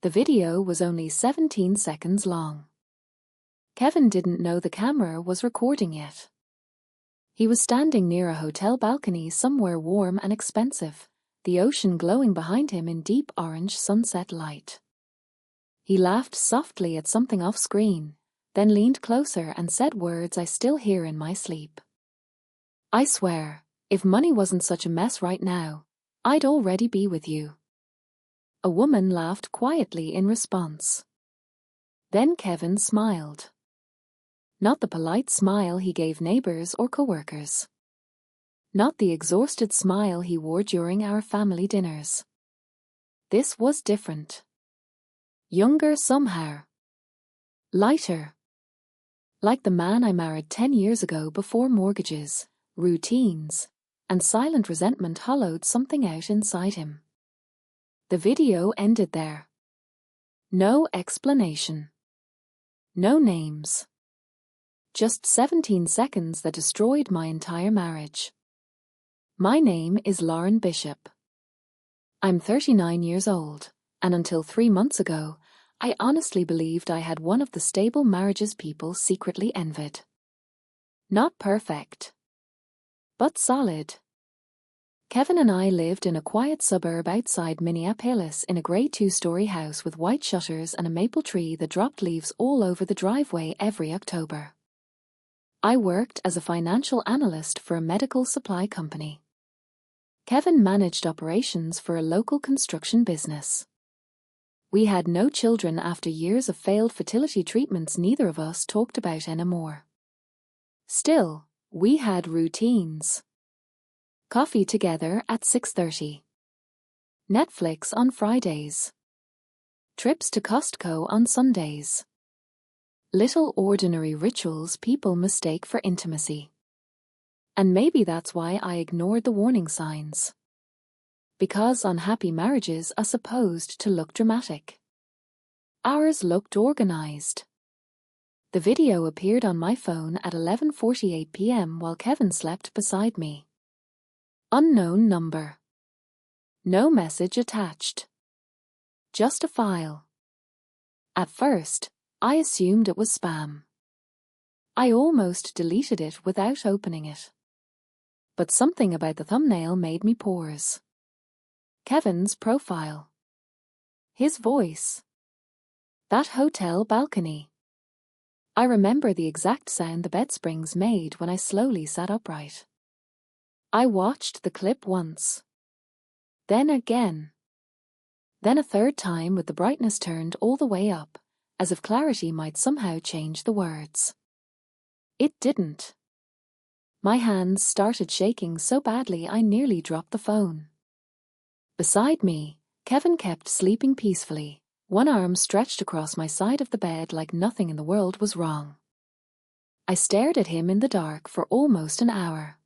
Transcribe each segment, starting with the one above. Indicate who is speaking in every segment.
Speaker 1: The video was only 17 seconds long. Kevin didn't know the camera was recording yet. He was standing near a hotel balcony somewhere warm and expensive, the ocean glowing behind him in deep orange sunset light. He laughed softly at something off-screen, then leaned closer and said words I still hear in my sleep. "I swear, if money wasn't such a mess right now, I'd already be with you." A woman laughed quietly in response. Then Kevin smiled. Not the polite smile he gave neighbors or coworkers. Not the exhausted smile he wore during our family dinners. This was different. Younger somehow. Lighter. Like the man I married 10 years ago before mortgages, routines, and silent resentment hollowed something out inside him. The video ended there. No explanation. No names. Just 17 seconds that destroyed my entire marriage. My name is Lauren Bishop. I'm 39 years old, and until 3 months ago, I honestly believed I had one of the stable marriages people secretly envied. Not perfect, but solid. Kevin and I lived in a quiet suburb outside Minneapolis in a grey 2-story house with white shutters and a maple tree that dropped leaves all over the driveway every October. I worked as a financial analyst for a medical supply company. Kevin managed operations for a local construction business. We had no children after years of failed fertility treatments neither of us talked about anymore. Still, we had routines. Coffee together at 6:30. Netflix on Fridays. Trips to Costco on Sundays. Little ordinary rituals people mistake for intimacy. And maybe that's why I ignored the warning signs. Because unhappy marriages are supposed to look dramatic. Ours looked organized. The video appeared on my phone at 11:48 p.m. while Kevin slept beside me. Unknown number. No message attached. Just a file. At first, I assumed it was spam. I almost deleted it without opening it. But something about the thumbnail made me pause. Kevin's profile. His voice. That hotel balcony. I remember the exact sound the bed springs made when I slowly sat upright. I watched the clip once. Then again. Then a third time with the brightness turned all the way up, as if clarity might somehow change the words. It didn't. My hands started shaking so badly I nearly dropped the phone. Beside me, Kevin kept sleeping peacefully, one arm stretched across my side of the bed like nothing in the world was wrong. I stared at him in the dark for almost an hour.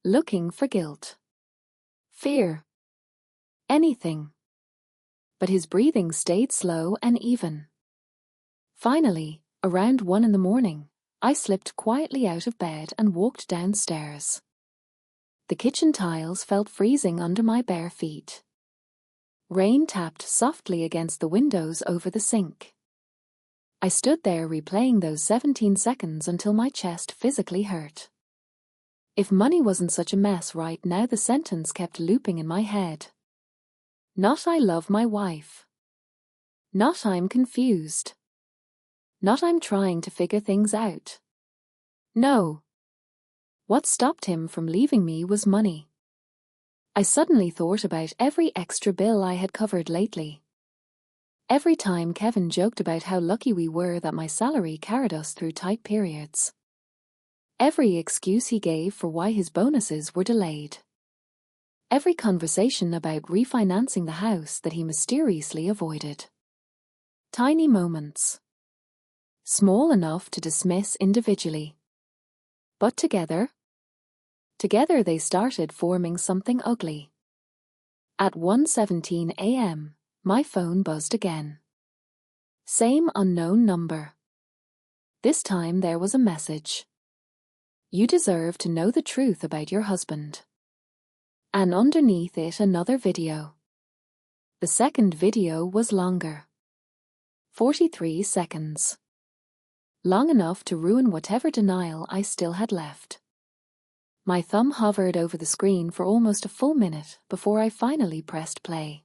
Speaker 1: Looking for guilt. Fear. Anything. But his breathing stayed slow and even. Finally, around 1 in the morning, I slipped quietly out of bed and walked downstairs. The kitchen tiles felt freezing under my bare feet. Rain tapped softly against the windows over the sink. I stood there replaying those 17 seconds until my chest physically hurt. If money wasn't such a mess right now, the sentence kept looping in my head. Not I love my wife. Not I'm confused. Not I'm trying to figure things out. No. What stopped him from leaving me was money. I suddenly thought about every extra bill I had covered lately. Every time Kevin joked about how lucky we were that my salary carried us through tight periods. Every excuse he gave for why his bonuses were delayed. Every conversation about refinancing the house that he mysteriously avoided. Tiny moments. Small enough to dismiss individually. But together they started forming something ugly. At 1:17 a.m., my phone buzzed again. Same unknown number. This time there was a message. You deserve to know the truth about your husband. And underneath it another video. The second video was longer. 43 seconds. Long enough to ruin whatever denial I still had left. My thumb hovered over the screen for almost a full minute before I finally pressed play.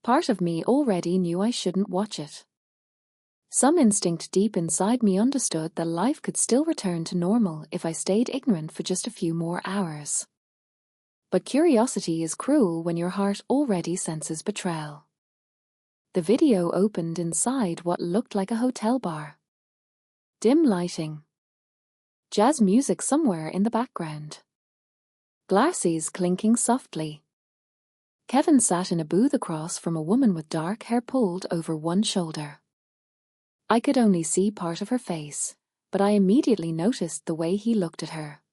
Speaker 1: Part of me already knew I shouldn't watch it. Some instinct deep inside me understood that life could still return to normal if I stayed ignorant for just a few more hours. But curiosity is cruel when your heart already senses betrayal. The video opened inside what looked like a hotel bar. Dim lighting. Jazz music somewhere in the background. Glasses clinking softly. Kevin sat in a booth across from a woman with dark hair pulled over one shoulder. I could only see part of her face, but I immediately noticed the way he looked at her.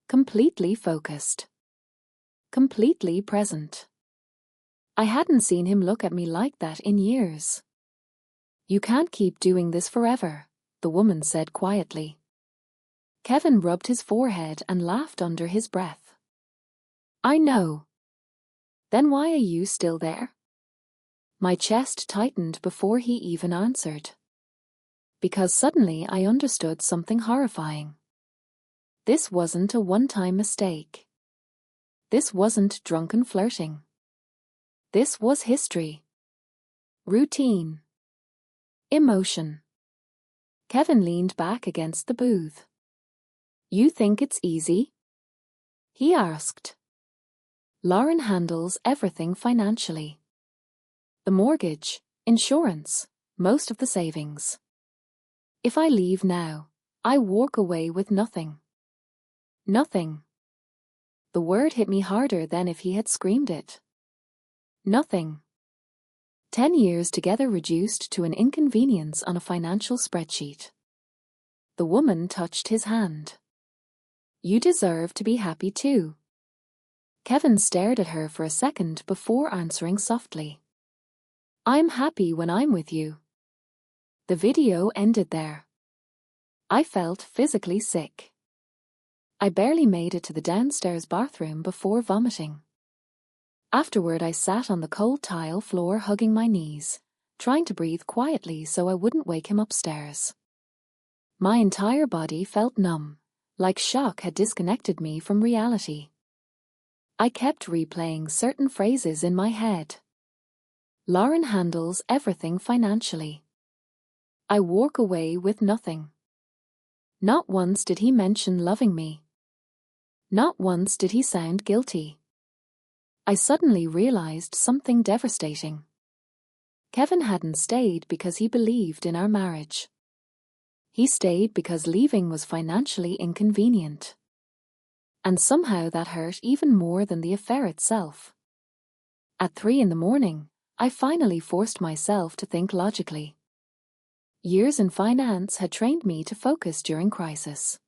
Speaker 1: Completely focused. Completely present. I hadn't seen him look at me like that in years. "You can't keep doing this forever," the woman said quietly. Kevin rubbed his forehead and laughed under his breath. "I know. Then why are you still there?" My chest tightened before he even answered. Because suddenly I understood something horrifying. This wasn't a one-time mistake. This wasn't drunken flirting. This was history. Routine. Emotion. Kevin leaned back against the booth. "You think it's easy?" he asked. "Lauren handles everything financially. The mortgage, insurance, most of the savings. If I leave now, I walk away with nothing." Nothing. The word hit me harder than if he had screamed it. Nothing. 10 years together reduced to an inconvenience on a financial spreadsheet. The woman touched his hand. "You deserve to be happy too." Kevin stared at her for a second before answering softly. "I'm happy when I'm with you." The video ended there. I felt physically sick. I barely made it to the downstairs bathroom before vomiting. Afterward, I sat on the cold tile floor hugging my knees, trying to breathe quietly so I wouldn't wake him upstairs. My entire body felt numb, like shock had disconnected me from reality. I kept replaying certain phrases in my head. Lauren handles everything financially. I walk away with nothing. Not once did he mention loving me. Not once did he sound guilty. I suddenly realized something devastating. Kevin hadn't stayed because he believed in our marriage. He stayed because leaving was financially inconvenient. And somehow that hurt even more than the affair itself. At 3 a.m, I finally forced myself to think logically. Years in finance had trained me to focus during crisis.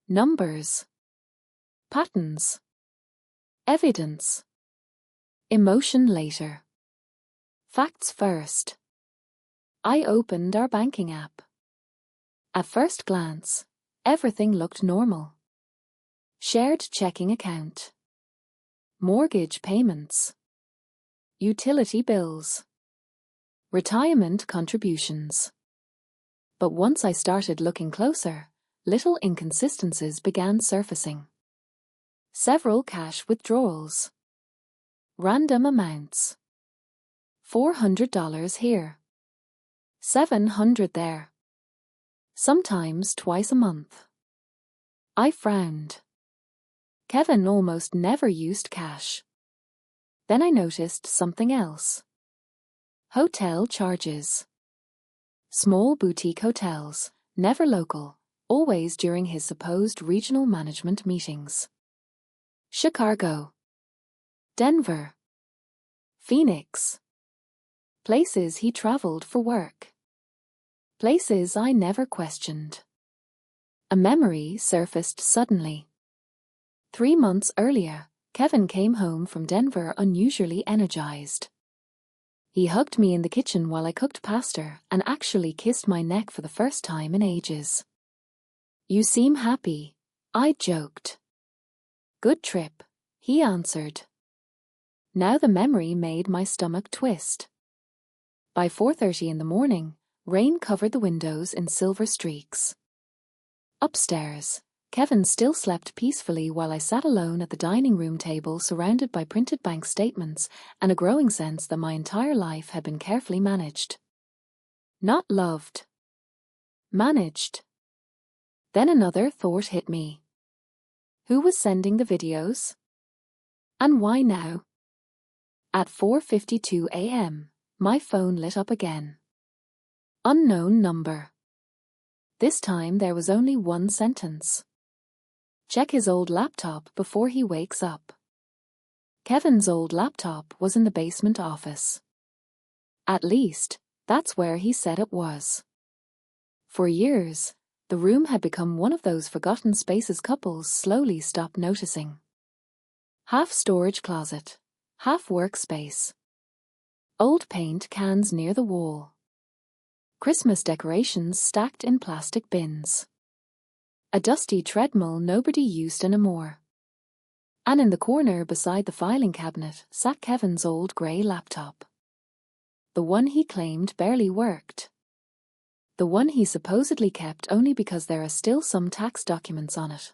Speaker 1: Numbers. Patterns. Evidence. Emotion later. Facts first. I opened our banking app. At first glance, everything looked normal. Shared checking account. Mortgage payments. Utility bills. Retirement contributions. But once I started looking closer, little inconsistencies began surfacing. Several cash withdrawals. Random amounts. $400 here. $700 there. Sometimes twice a month. I frowned. Kevin almost never used cash. Then I noticed something else. Hotel charges. Small boutique hotels, never local, always during his supposed regional management meetings. Chicago. Denver. Phoenix. Places he traveled for work. Places I never questioned. A memory surfaced suddenly. 3 months earlier, Kevin came home from Denver unusually energized. He hugged me in the kitchen while I cooked pasta and actually kissed my neck for the first time in ages. "You seem happy," I joked. "Good trip," he answered. Now the memory made my stomach twist. By 4:30 in the morning, rain covered the windows in silver streaks. Upstairs, Kevin still slept peacefully while I sat alone at the dining room table surrounded by printed bank statements and a growing sense that my entire life had been carefully managed. Not loved. Managed. Then another thought hit me. Who was sending the videos? And why now? At 4:52 a.m., my phone lit up again. Unknown number. This time there was only one sentence. Check his old laptop before he wakes up. Kevin's old laptop was in the basement office. At least, that's where he said it was. For years, the room had become one of those forgotten spaces couples slowly stopped noticing. Half storage closet, half workspace. Old paint cans near the wall. Christmas decorations stacked in plastic bins. A dusty treadmill nobody used anymore. And in the corner beside the filing cabinet sat Kevin's old grey laptop. The one he claimed barely worked. The one he supposedly kept only because there are still some tax documents on it.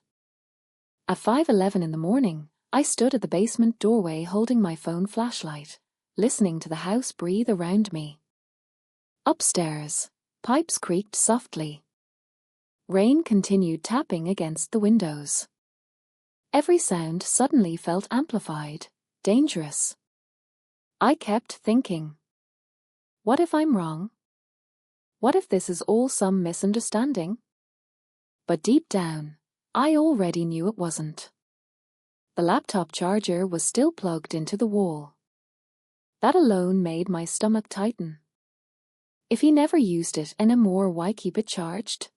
Speaker 1: At 5:11 in the morning, I stood at the basement doorway holding my phone flashlight, listening to the house breathe around me. Upstairs, pipes creaked softly. Rain continued tapping against the windows. Every sound suddenly felt amplified, dangerous. I kept thinking, what if I'm wrong? What if this is all some misunderstanding? But deep down, I already knew it wasn't. The laptop charger was still plugged into the wall. That alone made my stomach tighten. If he never used it anymore, why keep it charged?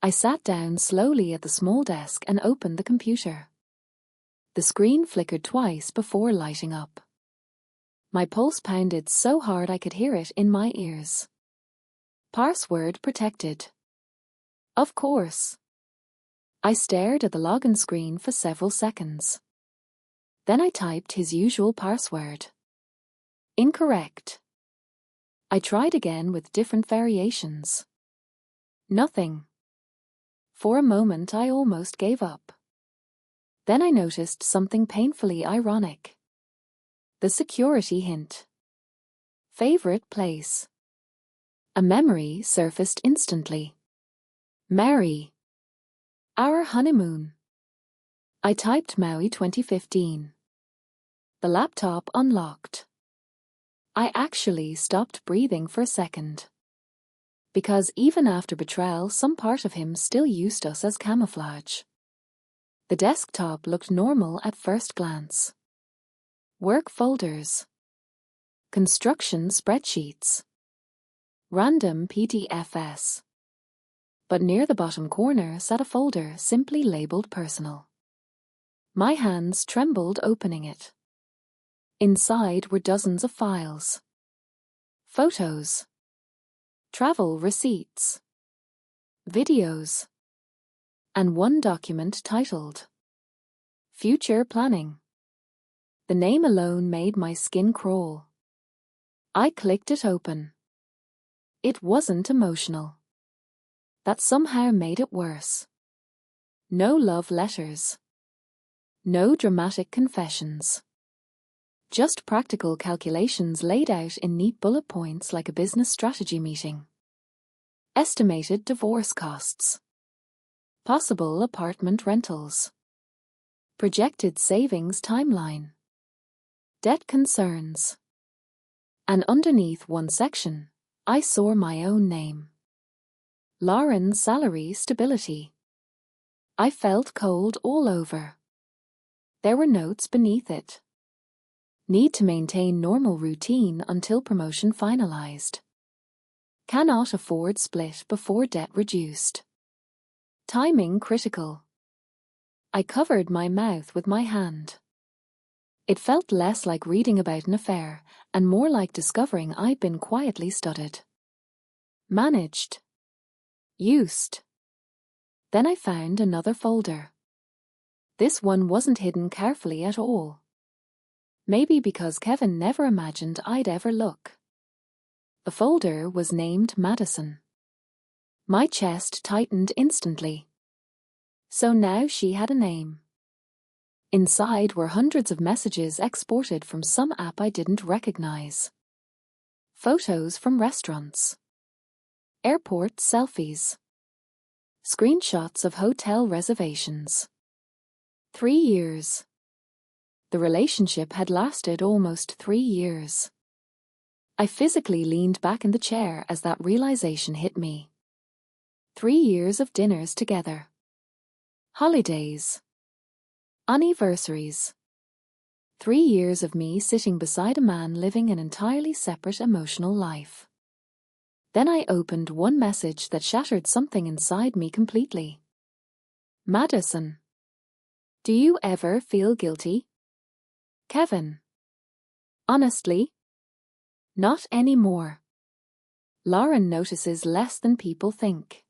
Speaker 1: I sat down slowly at the small desk and opened the computer. The screen flickered twice before lighting up. My pulse pounded so hard I could hear it in my ears. Password protected. Of course. I stared at the login screen for several seconds. Then I typed his usual password. Incorrect. I tried again with different variations. Nothing. For a moment I almost gave up. Then I noticed something painfully ironic. The security hint. Favorite place. A memory surfaced instantly. Mary. Our honeymoon. I typed Maui 2015. The laptop unlocked. I actually stopped breathing for a second. Because even after betrayal, some part of him still used us as camouflage. The desktop looked normal at first glance. Work folders. Construction spreadsheets. Random PDFs. But near the bottom corner sat a folder simply labeled personal. My hands trembled opening it. Inside were dozens of files. Photos. Travel receipts. Videos. And one document titled Future Planning. The name alone made my skin crawl. I clicked it open. It wasn't emotional. That somehow made it worse. No love letters. No dramatic confessions. Just practical calculations laid out in neat bullet points like a business strategy meeting. Estimated divorce costs. Possible apartment rentals. Projected savings timeline. Debt concerns. And underneath one section, I saw my own name. Lauren's salary stability. I felt cold all over. There were notes beneath it. Need to maintain normal routine until promotion finalized. Cannot afford split before debt reduced. Timing critical. I covered my mouth with my hand. It felt less like reading about an affair and more like discovering I'd been quietly studied. Managed. Used. Then I found another folder. This one wasn't hidden carefully at all. Maybe because Kevin never imagined I'd ever look. The folder was named Madison. My chest tightened instantly. So now she had a name. Inside were hundreds of messages exported from some app I didn't recognize. Photos from restaurants. Airport selfies. Screenshots of hotel reservations. 3 years. The relationship had lasted almost 3 years. I physically leaned back in the chair as that realization hit me. 3 years of dinners together. Holidays. Anniversaries. 3 years of me sitting beside a man living an entirely separate emotional life. Then I opened one message that shattered something inside me completely. Madison. Do you ever feel guilty? Kevin. Honestly? Not anymore. Lauren notices less than people think.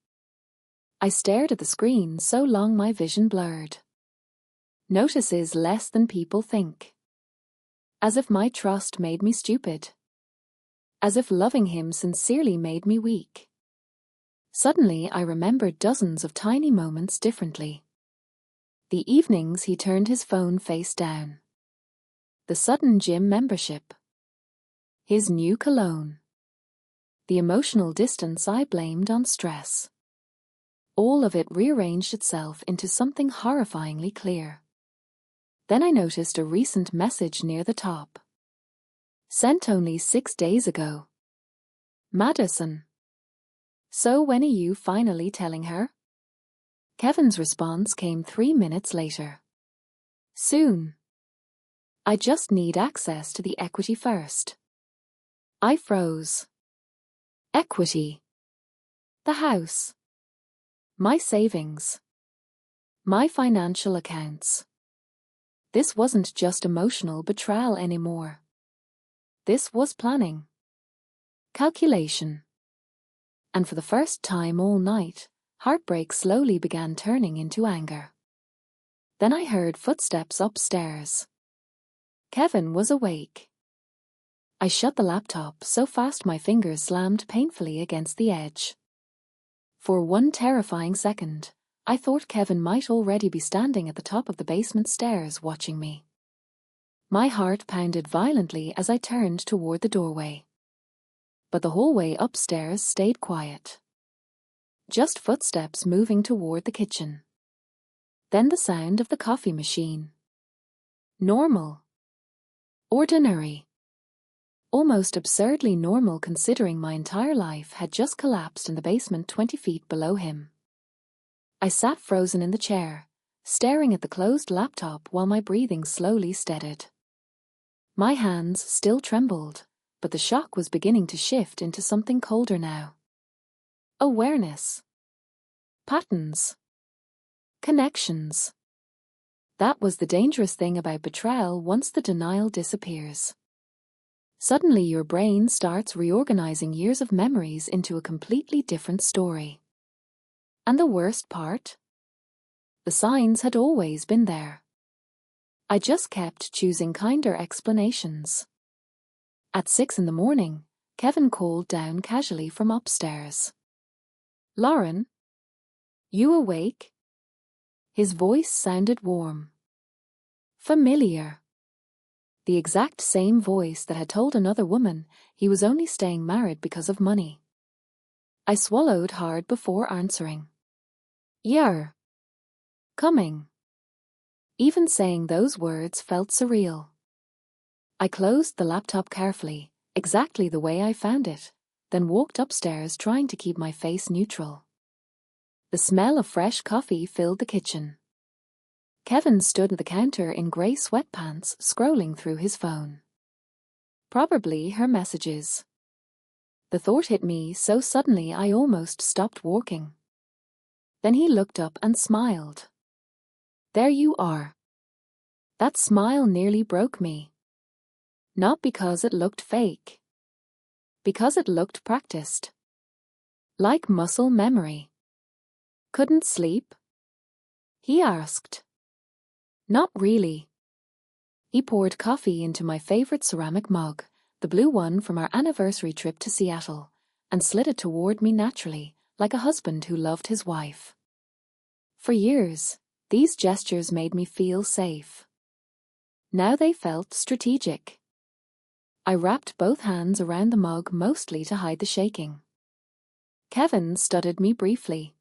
Speaker 1: I stared at the screen so long my vision blurred. Notices less than people think. As if my trust made me stupid. As if loving him sincerely made me weak. Suddenly I remembered dozens of tiny moments differently. The evenings he turned his phone face down. The sudden gym membership. His new cologne. The emotional distance I blamed on stress. All of it rearranged itself into something horrifyingly clear. Then I noticed a recent message near the top. Sent only 6 days ago. Madison. So when are you finally telling her? Kevin's response came 3 minutes later. Soon. I just need access to the equity first. I froze. Equity. The house. My savings. My financial accounts. This wasn't just emotional betrayal anymore. This was planning. Calculation. And for the first time all night, heartbreak slowly began turning into anger. Then I heard footsteps upstairs. Kevin was awake. I shut the laptop so fast my fingers slammed painfully against the edge. For one terrifying second, I thought Kevin might already be standing at the top of the basement stairs watching me. My heart pounded violently as I turned toward the doorway. But the hallway upstairs stayed quiet. Just footsteps moving toward the kitchen. Then the sound of the coffee machine. Normal. Ordinary. Almost absurdly normal considering my entire life had just collapsed in the basement 20 feet below him. I sat frozen in the chair, staring at the closed laptop while my breathing slowly steadied. My hands still trembled, but the shock was beginning to shift into something colder now. Awareness. Patterns. Connections. That was the dangerous thing about betrayal once the denial disappears. Suddenly your brain starts reorganizing years of memories into a completely different story. And the worst part? The signs had always been there. I just kept choosing kinder explanations. At 6 in the morning, Kevin called down casually from upstairs. Lauren? You awake? His voice sounded warm. Familiar. The exact same voice that had told another woman he was only staying married because of money. I swallowed hard before answering. You're coming. Even saying those words felt surreal. I closed the laptop carefully, exactly the way I found it, then walked upstairs trying to keep my face neutral. The smell of fresh coffee filled the kitchen. Kevin stood at the counter in grey sweatpants, scrolling through his phone. Probably her messages. The thought hit me so suddenly I almost stopped walking. Then he looked up and smiled. There you are. That smile nearly broke me. Not because it looked fake. Because it looked practiced. Like muscle memory. Couldn't sleep? He asked. Not really. He poured coffee into my favorite ceramic mug, the blue one from our anniversary trip to Seattle, and slid it toward me naturally, like a husband who loved his wife. For years, these gestures made me feel safe. Now they felt strategic. I wrapped both hands around the mug mostly to hide the shaking. Kevin studied me briefly.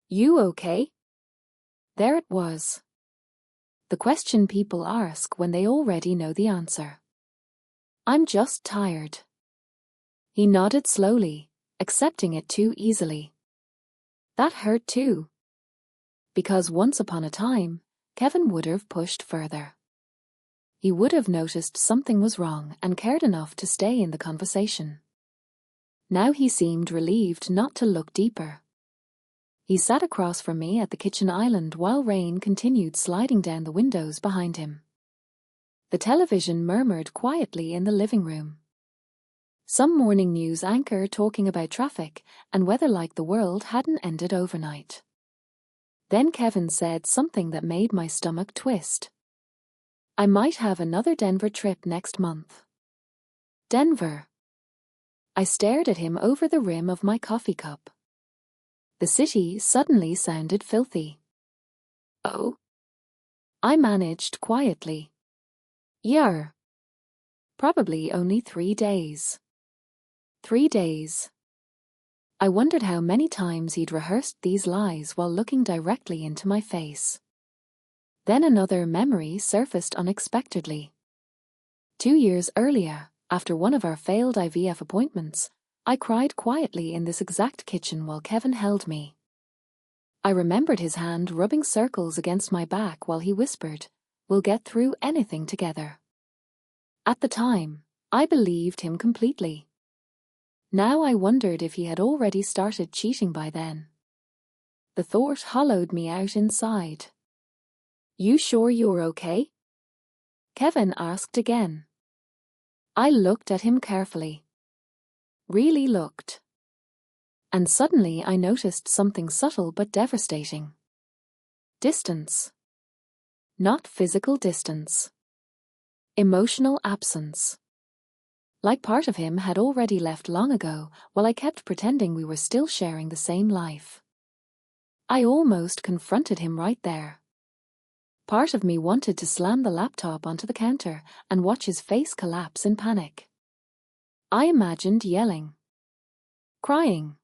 Speaker 1: "You okay?" There it was. The question people ask when they already know the answer. "I'm just tired." He nodded slowly, accepting it too easily. That hurt too. Because once upon a time, Kevin would have pushed further. He would have noticed something was wrong and cared enough to stay in the conversation. Now he seemed relieved not to look deeper. He sat across from me at the kitchen island while rain continued sliding down the windows behind him. The television murmured quietly in the living room. Some morning news anchor talking about traffic and weather like the world hadn't ended overnight. Then Kevin said something that made my stomach twist. "I might have another Denver trip next month." Denver. I stared at him over the rim of my coffee cup. The city suddenly sounded filthy. "Oh?" I managed quietly. "Yeah. Probably only 3 days." 3 days. I wondered how many times he'd rehearsed these lies while looking directly into my face. Then another memory surfaced unexpectedly. 2 years earlier, after one of our failed IVF appointments, I cried quietly in this exact kitchen while Kevin held me. I remembered his hand rubbing circles against my back while he whispered, "We'll get through anything together." At the time, I believed him completely. Now I wondered if he had already started cheating by then. The thought hollowed me out inside. "You sure you're okay?" Kevin asked again. I looked at him carefully. Really looked. And suddenly I noticed something subtle but devastating. Distance. Not physical distance. Emotional absence. Like part of him had already left long ago, while I kept pretending we were still sharing the same life. I almost confronted him right there. Part of me wanted to slam the laptop onto the counter and watch his face collapse in panic. I imagined yelling, crying,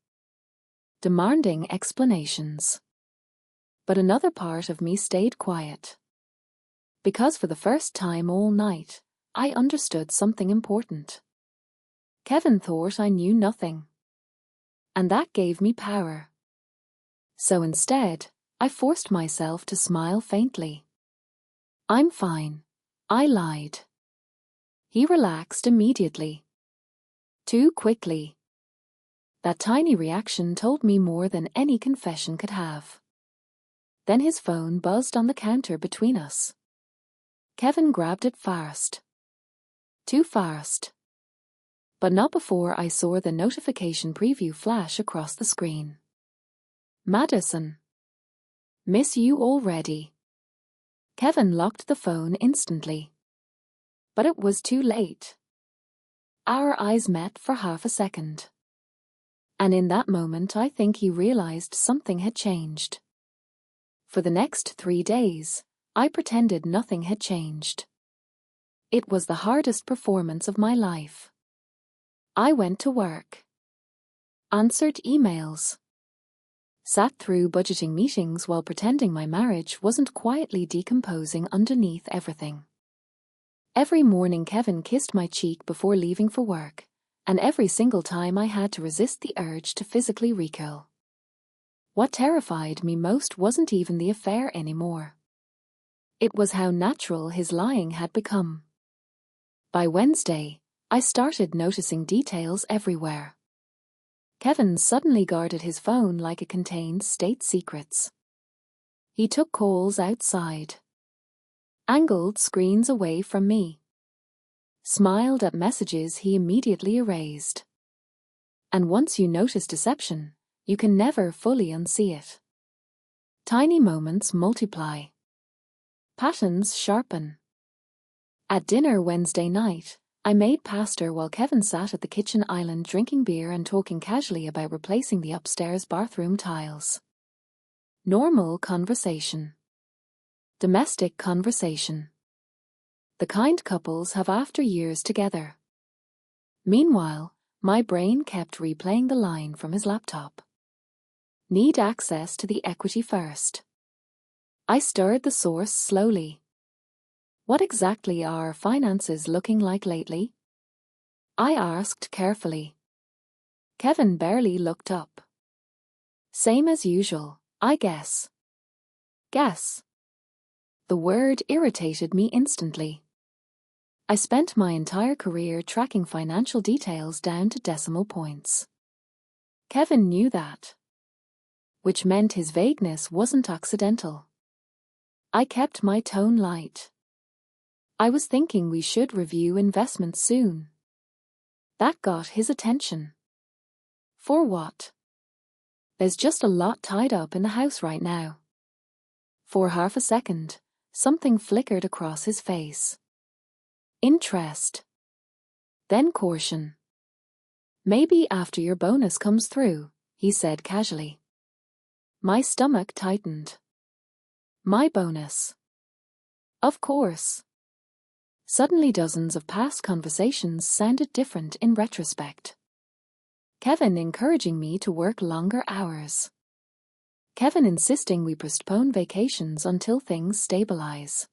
Speaker 1: demanding explanations. But another part of me stayed quiet. Because for the first time all night, I understood something important. Kevin thought I knew nothing. And that gave me power. So instead, I forced myself to smile faintly. "I'm fine. I lied." He relaxed immediately. Too quickly. That tiny reaction told me more than any confession could have. Then his phone buzzed on the counter between us. Kevin grabbed it fast. Too fast. But not before I saw the notification preview flash across the screen. "Madison. Miss you already." Kevin locked the phone instantly. But it was too late. Our eyes met for half a second. And in that moment I think he realized something had changed. For the next 3 days, I pretended nothing had changed. It was the hardest performance of my life. I went to work. Answered emails. Sat through budgeting meetings while pretending my marriage wasn't quietly decomposing underneath everything. Every morning Kevin kissed my cheek before leaving for work, and every single time I had to resist the urge to physically recoil. What terrified me most wasn't even the affair anymore. It was how natural his lying had become. By Wednesday, I started noticing details everywhere. Kevin suddenly guarded his phone like it contained state secrets. He took calls outside. Angled screens away from me. Smiled at messages he immediately erased. And once you notice deception, you can never fully unsee it. Tiny moments multiply. Patterns sharpen. At dinner Wednesday night, I made pasta while Kevin sat at the kitchen island drinking beer and talking casually about replacing the upstairs bathroom tiles. Normal conversation. Domestic conversation. The kind couples have after years together. Meanwhile, my brain kept replaying the line from his laptop. Need access to the equity first. I stirred the source slowly. What exactly are finances looking like lately? I asked carefully. Kevin barely looked up. Same as usual, I guess. Guess. The word irritated me instantly. I spent my entire career tracking financial details down to decimal points. Kevin knew that. Which meant his vagueness wasn't accidental. I kept my tone light. I was thinking we should review investments soon. That got his attention. For what? There's just a lot tied up in the house right now. For half a second, something flickered across his face. Interest. Then caution. Maybe after your bonus comes through, he said casually. My stomach tightened. My bonus. Of course. Suddenly dozens of past conversations sounded different in retrospect. Kevin encouraging me to work longer hours. Kevin insisting we postpone vacations until things stabilize.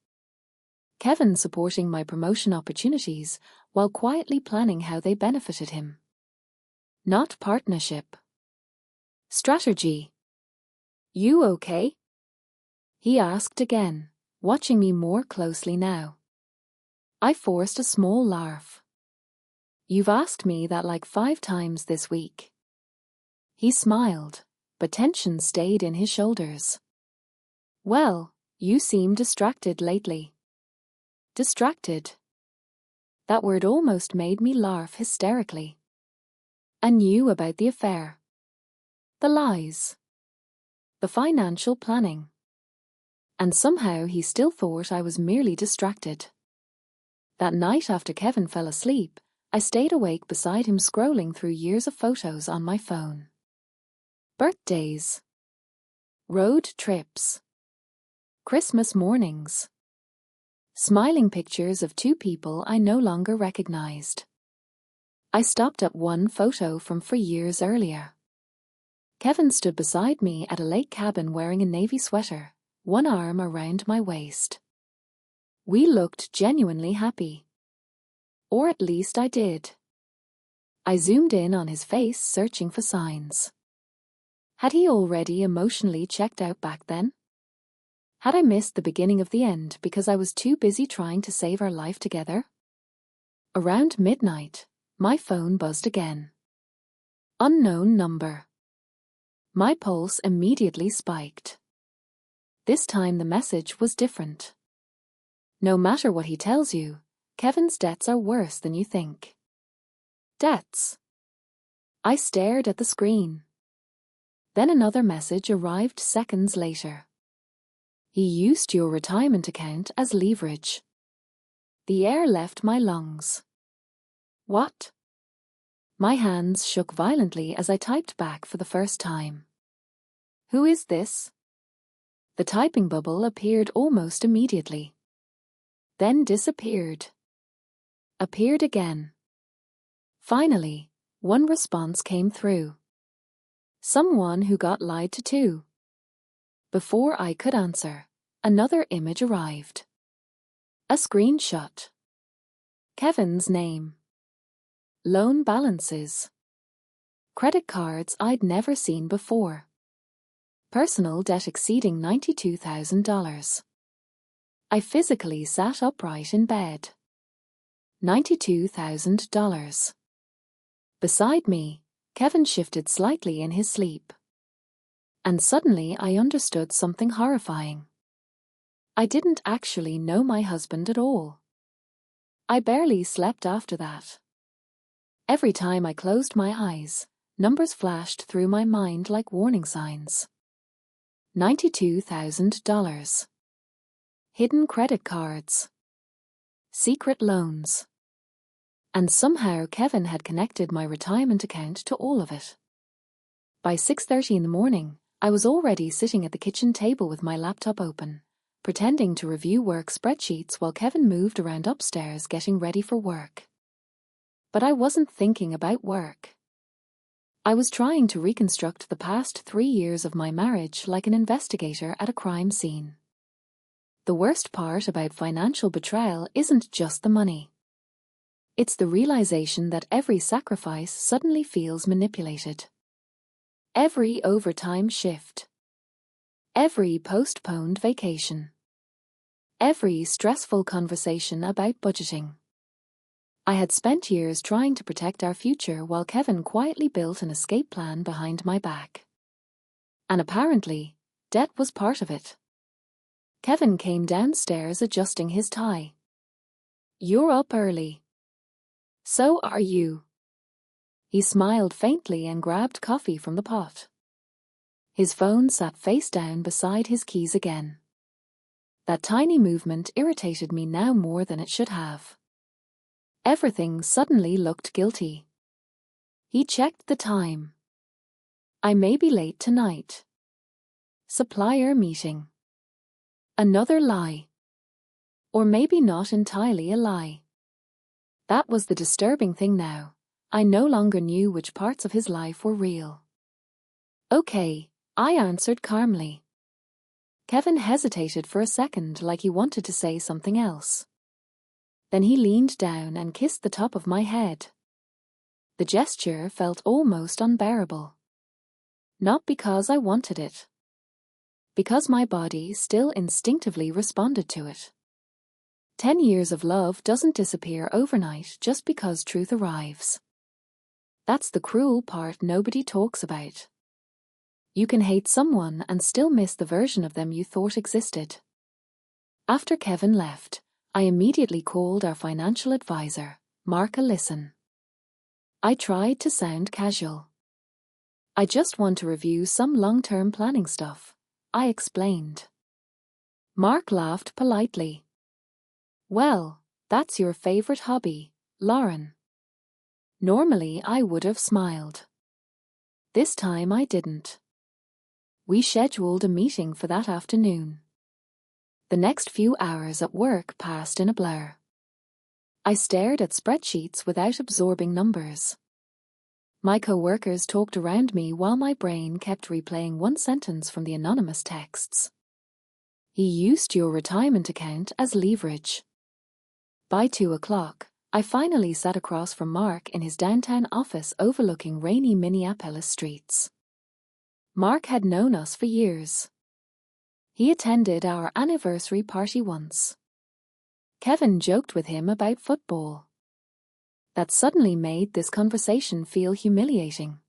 Speaker 1: Kevin supporting my promotion opportunities while quietly planning how they benefited him. Not partnership. Strategy. You okay? He asked again, watching me more closely now. I forced a small laugh. You've asked me that like 5 times this week. He smiled, but tension stayed in his shoulders. Well, you seem distracted lately. Distracted. That word almost made me laugh hysterically. I knew about the affair. The lies. The financial planning. And somehow he still thought I was merely distracted. That night after Kevin fell asleep, I stayed awake beside him scrolling through years of photos on my phone. Birthdays. Road trips. Christmas mornings. Smiling pictures of 2 people I no longer recognized. I stopped at one photo from 4 years earlier. Kevin stood beside me at a lake cabin wearing a navy sweater, one arm around my waist. We looked genuinely happy. Or at least I did. I zoomed in on his face, searching for signs. Had he already emotionally checked out back then? Had I missed the beginning of the end because I was too busy trying to save our life together? Around midnight, my phone buzzed again. Unknown number. My pulse immediately spiked. This time the message was different. No matter what he tells you, Kevin's debts are worse than you think. Debts. I stared at the screen. Then another message arrived seconds later. He used your retirement account as leverage. The air left my lungs. What? My hands shook violently as I typed back for the first time. Who is this? The typing bubble appeared almost immediately. Then disappeared. Appeared again. Finally, one response came through. Someone who got lied to too. Before I could answer, another image arrived. A screenshot. Kevin's name. Loan balances. Credit cards I'd never seen before. Personal debt exceeding $92,000. I physically sat upright in bed. $92,000. Beside me, Kevin shifted slightly in his sleep. And suddenly I understood something horrifying. I didn't actually know my husband at all. I barely slept after that. Every time I closed my eyes, numbers flashed through my mind like warning signs. $92,000. Hidden credit cards. secret loans. And somehow Kevin had connected my retirement account to all of it. By 6:30 in the morning, I was already sitting at the kitchen table with my laptop open, pretending to review work spreadsheets while Kevin moved around upstairs getting ready for work. But I wasn't thinking about work. I was trying to reconstruct the past 3 years of my marriage like an investigator at a crime scene. The worst part about financial betrayal isn't just the money. It's the realization that every sacrifice suddenly feels manipulated. Every overtime shift. Every postponed vacation. Every stressful conversation about budgeting. I had spent years trying to protect our future while Kevin quietly built an escape plan behind my back. And apparently, debt was part of it. Kevin came downstairs adjusting his tie. "You're up early." "So are you." He smiled faintly and grabbed coffee from the pot. His phone sat face down beside his keys again. That tiny movement irritated me now more than it should have. Everything suddenly looked guilty. He checked the time. "I may be late tonight." Supplier meeting. Another lie. Or maybe not entirely a lie. That was the disturbing thing now. I no longer knew which parts of his life were real. "Okay," I answered calmly. Kevin hesitated for a second like he wanted to say something else. Then he leaned down and kissed the top of my head. The gesture felt almost unbearable. Not because I wanted it. Because my body still instinctively responded to it. 10 years of love doesn't disappear overnight just because truth arrives. That's the cruel part nobody talks about. You can hate someone and still miss the version of them you thought existed. After Kevin left, I immediately called our financial advisor, Mark Allison. I tried to sound casual. "I just want to review some long-term planning stuff," I explained. Mark laughed politely. "Well, that's your favorite hobby, Lauren." Normally I would have smiled. This time I didn't. We scheduled a meeting for that afternoon. The next few hours at work passed in a blur. I stared at spreadsheets without absorbing numbers. My co-workers talked around me while my brain kept replaying one sentence from the anonymous texts. "He used your retirement account as leverage." By 2 o'clock, I finally sat across from Mark in his downtown office overlooking rainy Minneapolis streets. Mark had known us for years. He attended our anniversary party once. Kevin joked with him about football. That suddenly made this conversation feel humiliating.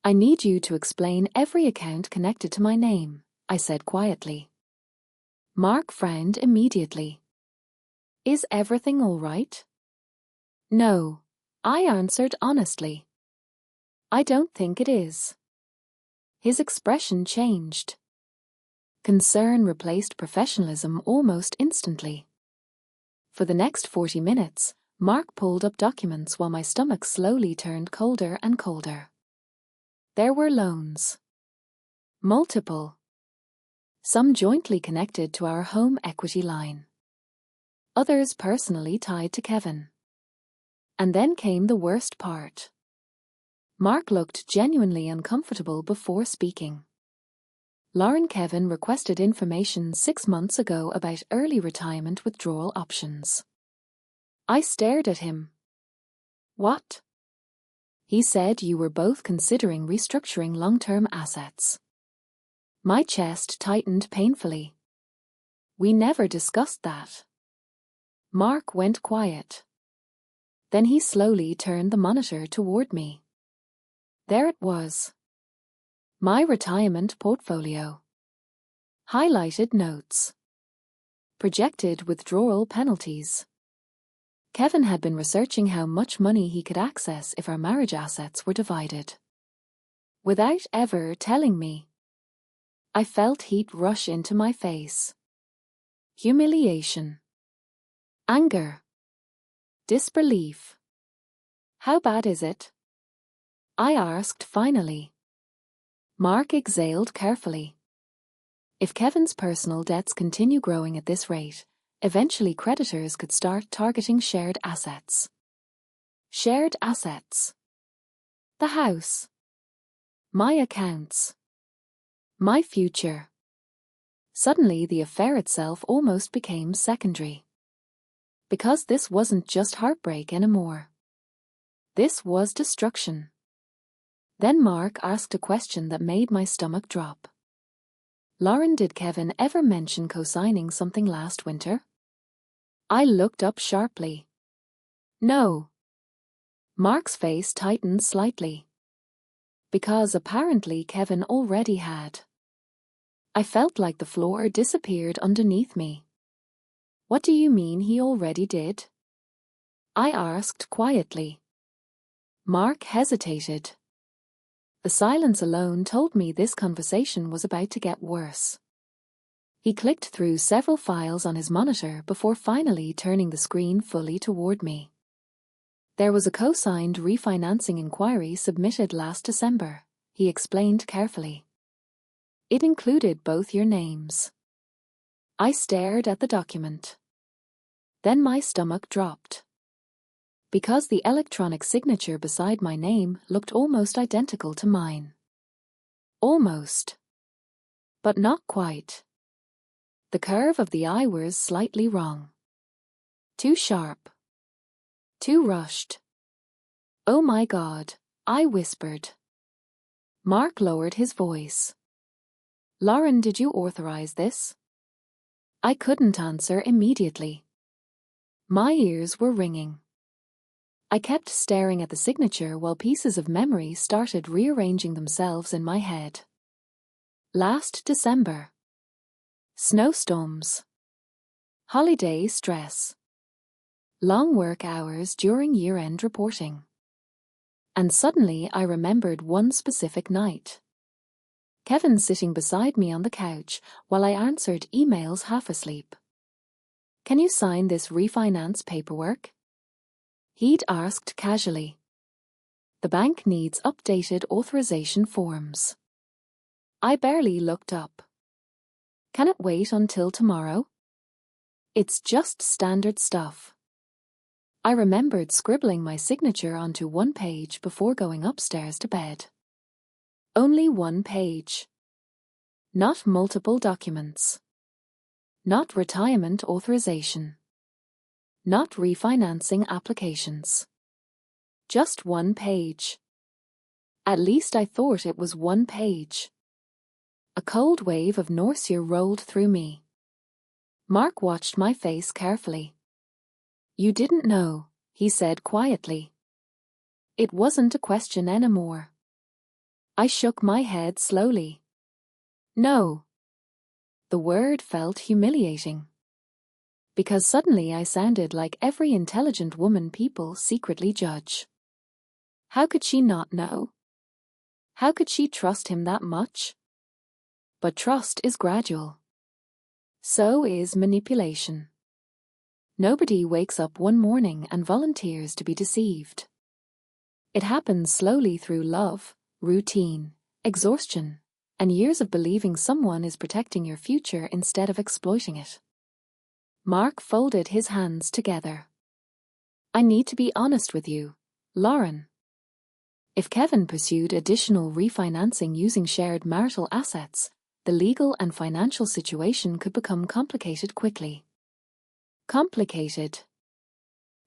Speaker 1: "I need you to explain every account connected to my name," I said quietly. Mark frowned immediately. "Is everything all right?" "No," I answered honestly. "I don't think it is." His expression changed. Concern replaced professionalism almost instantly. For the next 40 minutes, Mark pulled up documents while my stomach slowly turned colder and colder. There were loans. Multiple. Some jointly connected to our home equity line. Others personally tied to Kevin. And then came the worst part. Mark looked genuinely uncomfortable before speaking. Lauren, Kevin requested information 6 months ago about early retirement withdrawal options. I stared at him. "What?" He said you were both considering restructuring long-term assets. My chest tightened painfully. "We never discussed that." Mark went quiet. Then he slowly turned the monitor toward me. There it was. My retirement portfolio. Highlighted notes. Projected withdrawal penalties. Kevin had been researching how much money he could access if our marriage assets were divided. Without ever telling me. I felt heat rush into my face. Humiliation. Anger. Disbelief. How bad is it? I asked finally. Mark exhaled carefully. If Kevin's personal debts continue growing at this rate, eventually creditors could start targeting shared assets. Shared assets. The house. My accounts. My future. Suddenly the affair itself almost became secondary. Because this wasn't just heartbreak anymore. This was destruction. Then Mark asked a question that made my stomach drop. Lauren, did Kevin ever mention co-signing something last winter? I looked up sharply. No. Mark's face tightened slightly. Because apparently Kevin already had. I felt like the floor disappeared underneath me. What do you mean he already did? I asked quietly. Mark hesitated. The silence alone told me this conversation was about to get worse. He clicked through several files on his monitor before finally turning the screen fully toward me. There was a co-signed refinancing inquiry submitted last December, he explained carefully. It included both your names. I stared at the document. Then my stomach dropped. Because the electronic signature beside my name looked almost identical to mine. Almost. But not quite. The curve of the I was slightly wrong. Too sharp. Too rushed. Oh my God, I whispered. Mark lowered his voice. Lauren, did you authorize this? I couldn't answer immediately. My ears were ringing. I kept staring at the signature while pieces of memory started rearranging themselves in my head. Last December. Snowstorms. Holiday stress. Long work hours during year-end reporting. And suddenly I remembered one specific night. Kevin sitting beside me on the couch while I answered emails half asleep. Can you sign this refinance paperwork? He'd asked casually. The bank needs updated authorization forms. I barely looked up. Can it wait until tomorrow? It's just standard stuff. I remembered scribbling my signature onto one page before going upstairs to bed. Only one page. Not multiple documents. Not retirement authorization. Not refinancing applications. Just one page. At least I thought it was one page. A cold wave of nausea rolled through me. Mark watched my face carefully. You didn't know, he said quietly. It wasn't a question anymore. I shook my head slowly. No. The word felt humiliating. Because suddenly I sounded like every intelligent woman people secretly judge. How could she not know? How could she trust him that much? But trust is gradual. So is manipulation. Nobody wakes up one morning and volunteers to be deceived. It happens slowly through love, routine, exhaustion, and years of believing someone is protecting your future instead of exploiting it. Mark folded his hands together. I need to be honest with you, Lauren. If Kevin pursued additional refinancing using shared marital assets, the legal and financial situation could become complicated quickly. Complicated.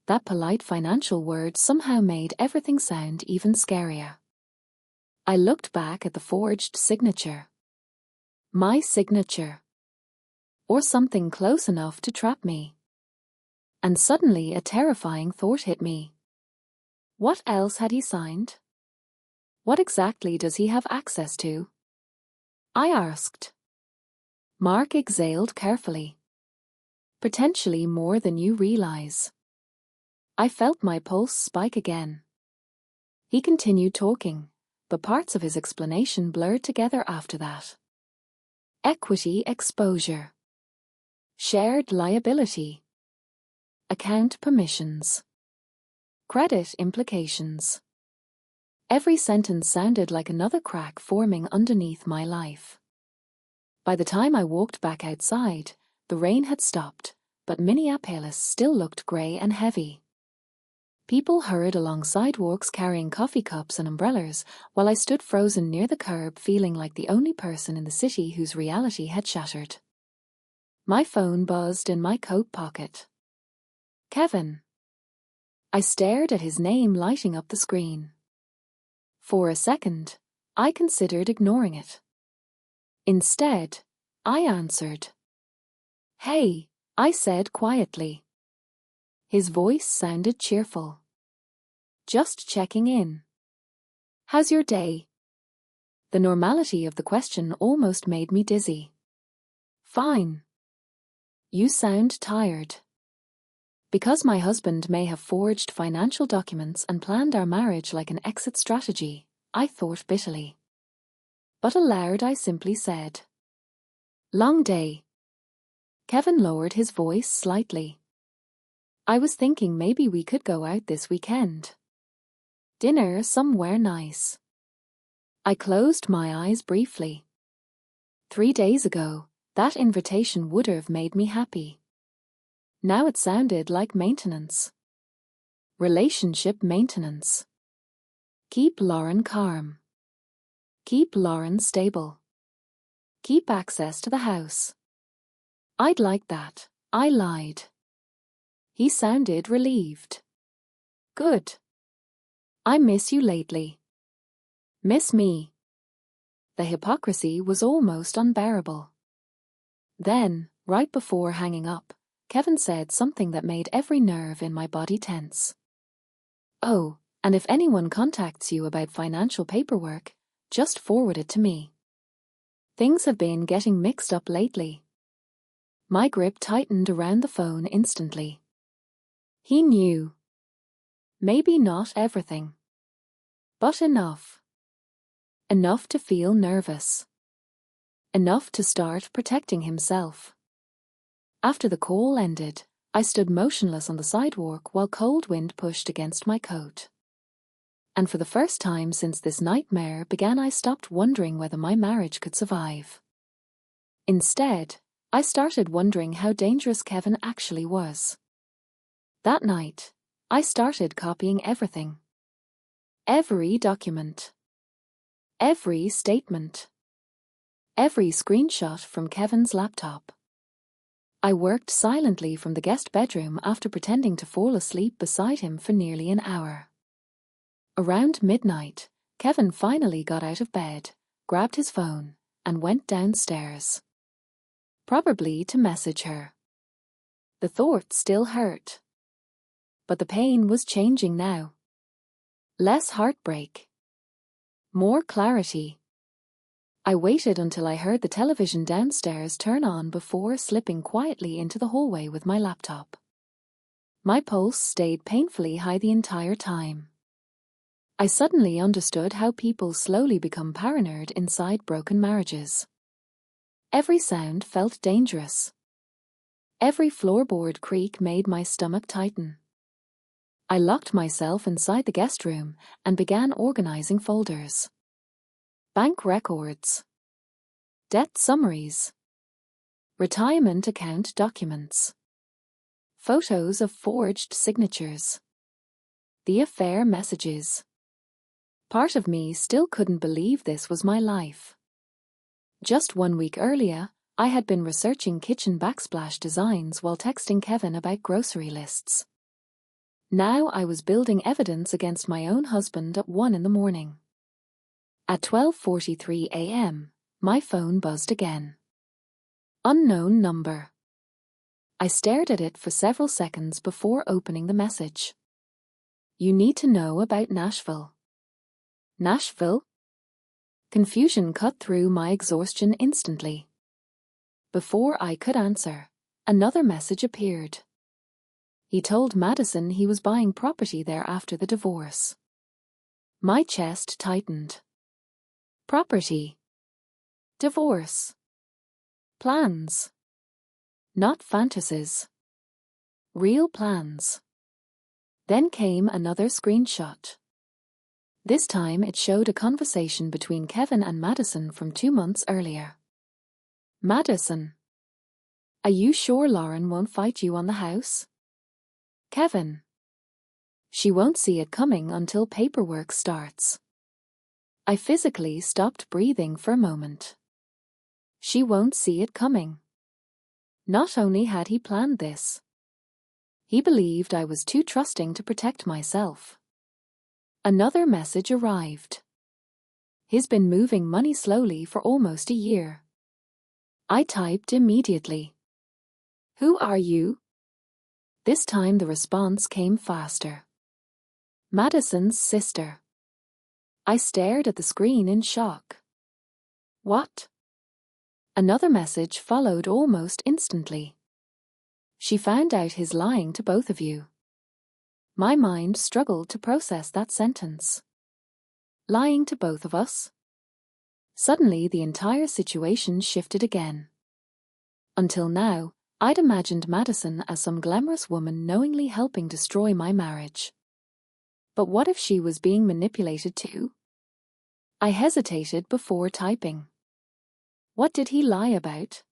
Speaker 1: That polite financial word somehow made everything sound even scarier. I looked back at the forged signature. My signature. Or something close enough to trap me. And suddenly a terrifying thought hit me. What else had he signed? What exactly does he have access to? I asked. Mark exhaled carefully. Potentially more than you realize. I felt my pulse spike again. He continued talking, but parts of his explanation blurred together after that. Equity exposure. Shared liability. account permissions, credit implications. Every sentence sounded like another crack forming underneath my life. By the time I walked back outside, the rain had stopped, but Minneapolis still looked grey and heavy. People hurried along sidewalks carrying coffee cups and umbrellas, while I stood frozen near the curb feeling like the only person in the city whose reality had shattered. My phone buzzed in my coat pocket. Kevin. I stared at his name lighting up the screen. For a second, I considered ignoring it. Instead, I answered. "Hey," I said quietly. His voice sounded cheerful. "Just checking in. How's your day?" The normality of the question almost made me dizzy. "Fine." "You sound tired." Because my husband may have forged financial documents and planned our marriage like an exit strategy, I thought bitterly. But aloud I simply said, "Long day." Kevin lowered his voice slightly. "I was thinking maybe we could go out this weekend. Dinner somewhere nice." I closed my eyes briefly. 3 days ago, that invitation would have made me happy. Now it sounded like maintenance. Relationship maintenance. Keep Lauren calm. Keep Lauren stable. Keep access to the house. I'd like that, I lied. He sounded relieved. Good. I miss you lately. Miss me. The hypocrisy was almost unbearable. Then, right before hanging up, Kevin said something that made every nerve in my body tense. "Oh, and if anyone contacts you about financial paperwork, just forward it to me. Things have been getting mixed up lately." My grip tightened around the phone instantly. He knew. Maybe not everything. But enough. Enough to feel nervous. Enough to start protecting himself. After the call ended, I stood motionless on the sidewalk while cold wind pushed against my coat. And for the first time since this nightmare began, I stopped wondering whether my marriage could survive. Instead, I started wondering how dangerous Kevin actually was. That night, I started copying everything. Every document. Every statement. Every screenshot from Kevin's laptop. I worked silently from the guest bedroom after pretending to fall asleep beside him for nearly an hour. Around midnight, Kevin finally got out of bed, grabbed his phone, and went downstairs. Probably to message her. The thought still hurt. But the pain was changing now. Less heartbreak. More clarity. I waited until I heard the television downstairs turn on before slipping quietly into the hallway with my laptop. My pulse stayed painfully high the entire time. I suddenly understood how people slowly become paranoid inside broken marriages. Every sound felt dangerous. Every floorboard creak made my stomach tighten. I locked myself inside the guest room and began organizing folders. Bank records. Debt summaries. Retirement account documents. Photos of forged signatures. The affair messages. Part of me still couldn't believe this was my life. Just 1 week earlier, I had been researching kitchen backsplash designs while texting Kevin about grocery lists. Now I was building evidence against my own husband at 1 a.m. At 12:43 a.m., my phone buzzed again. Unknown number. I stared at it for several seconds before opening the message. "You need to know about Nashville." Nashville? Confusion cut through my exhaustion instantly. Before I could answer, another message appeared. He told Madison he was buying property there after the divorce. My chest tightened. Property. Divorce. Plans. Not fantasies. Real plans. Then came another screenshot. This time it showed a conversation between Kevin and Madison from 2 months earlier. Madison: "Are you sure Lauren won't fight you on the house?" Kevin: "She won't see it coming until paperwork starts." I physically stopped breathing for a moment. She won't see it coming. Not only had he planned this, he believed I was too trusting to protect myself. Another message arrived. "He's been moving money slowly for almost a year." I typed immediately. "Who are you?" This time the response came faster. "Madison's sister." I stared at the screen in shock. "What?" Another message followed almost instantly. "She found out he's lying to both of you." My mind struggled to process that sentence. Lying to both of us? Suddenly the entire situation shifted again. Until now, I'd imagined Madison as some glamorous woman knowingly helping destroy my marriage. But what if she was being manipulated too? I hesitated before typing. What did he lie about?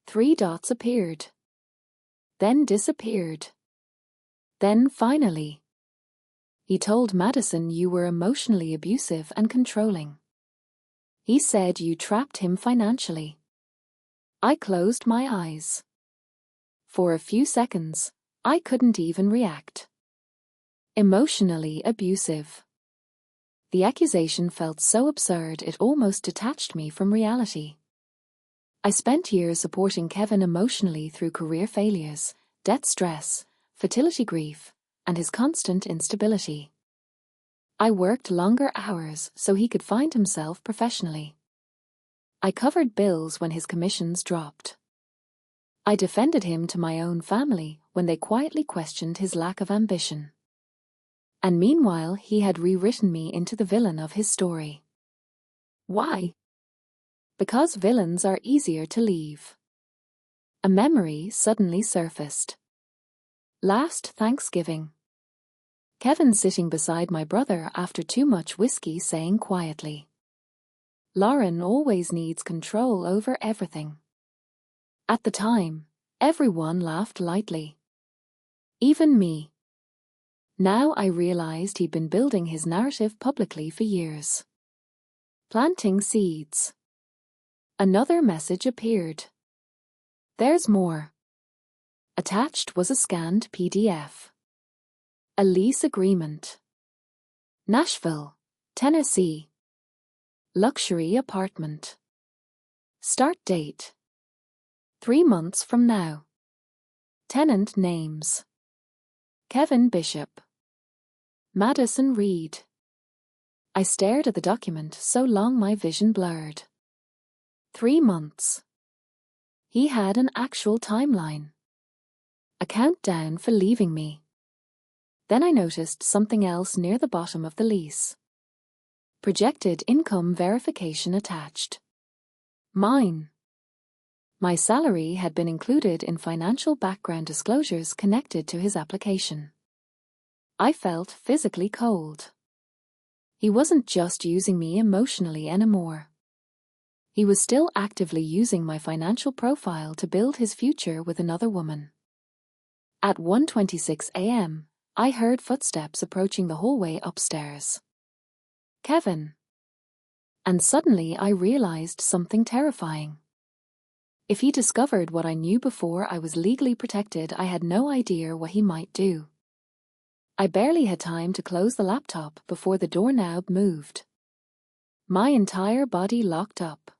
Speaker 1: 3 dots appeared. Then disappeared. Then finally. "He told Madison you were emotionally abusive and controlling. He said you trapped him financially." I closed my eyes. For a few seconds, I couldn't even react. Emotionally abusive. The accusation felt so absurd it almost detached me from reality. I spent years supporting Kevin emotionally through career failures, debt stress, fertility grief, and his constant instability. I worked longer hours so he could find himself professionally. I covered bills when his commissions dropped. I defended him to my own family when they quietly questioned his lack of ambition. And meanwhile, he had rewritten me into the villain of his story. Why? Because villains are easier to leave. A memory suddenly surfaced. Last Thanksgiving. Kevin sitting beside my brother after too much whiskey saying quietly, "Lauren always needs control over everything." At the time, everyone laughed lightly. Even me. Now I realized he'd been building his narrative publicly for years. Planting seeds. Another message appeared. "There's more." Attached was a scanned PDF. A lease agreement. Nashville, Tennessee. Luxury apartment. Start date: 3 months from now. Tenant names: Kevin Bishop, Madison Reed. I stared at the document so long my vision blurred. 3 months. He had an actual timeline. A countdown for leaving me. Then I noticed something else near the bottom of the lease. Projected income verification attached. Mine. My salary had been included in financial background disclosures connected to his application. I felt physically cold. He wasn't just using me emotionally anymore. He was still actively using my financial profile to build his future with another woman. At 1:26 a.m., I heard footsteps approaching the hallway upstairs. Kevin. And suddenly I realized something terrifying. If he discovered what I knew before I was legally protected, I had no idea what he might do. I barely had time to close the laptop before the doorknob moved. My entire body locked up.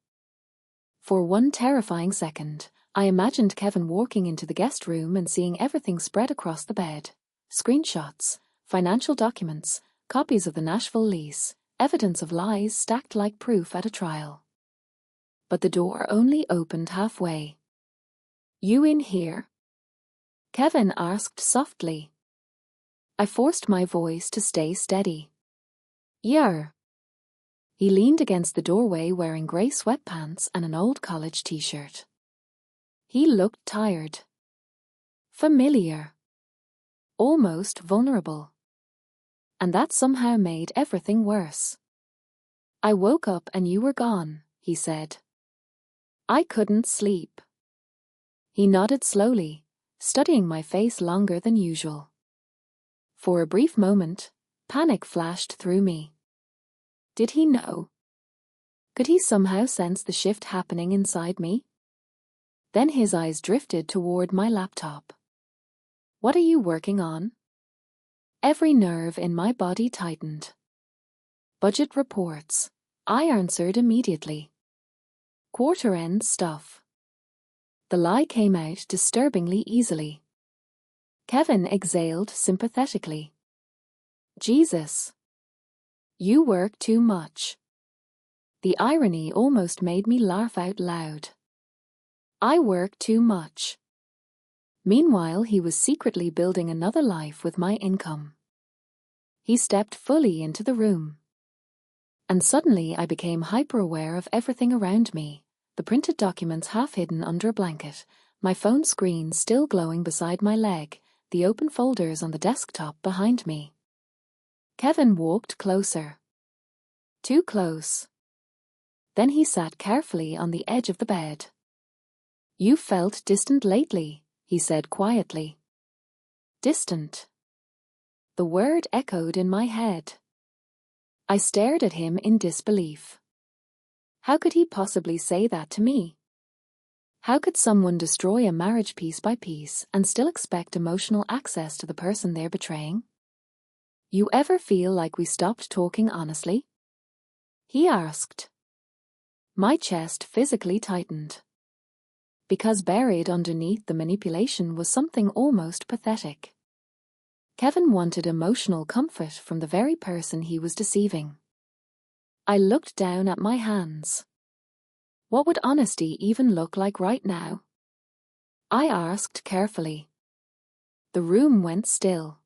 Speaker 1: For one terrifying second, I imagined Kevin walking into the guest room and seeing everything spread across the bed. Screenshots, financial documents, copies of the Nashville lease, evidence of lies stacked like proof at a trial. But the door only opened halfway. "You in here?" Kevin asked softly. I forced my voice to stay steady. "Yeah." He leaned against the doorway wearing grey sweatpants and an old college t-shirt. He looked tired. familiar, almost vulnerable. And that somehow made everything worse. I woke up and you were gone, he said. I couldn't sleep. He nodded slowly, studying my face longer than usual. For a brief moment, panic flashed through me. Did he know? Could he somehow sense the shift happening inside me? Then his eyes drifted toward my laptop. What are you working on? Every nerve in my body tightened. Budget reports, I answered immediately. Quarter-end stuff. The lie came out disturbingly easily. Kevin exhaled sympathetically. Jesus. You work too much. The irony almost made me laugh out loud. I work too much. Meanwhile, he was secretly building another life with my income. He stepped fully into the room. And suddenly I became hyper-aware of everything around me, the printed documents half hidden under a blanket, my phone screen still glowing beside my leg, the open folders on the desktop behind me. Kevin walked closer. Too close. Then he sat carefully on the edge of the bed. You felt distant lately, he said quietly. Distant. The word echoed in my head. I stared at him in disbelief. How could he possibly say that to me? How could someone destroy a marriage piece by piece and still expect emotional access to the person they're betraying? You ever feel like we stopped talking honestly? He asked. My chest physically tightened. Because buried underneath the manipulation was something almost pathetic. Kevin wanted emotional comfort from the very person he was deceiving. I looked down at my hands. What would honesty even look like right now? I asked carefully. The room went still.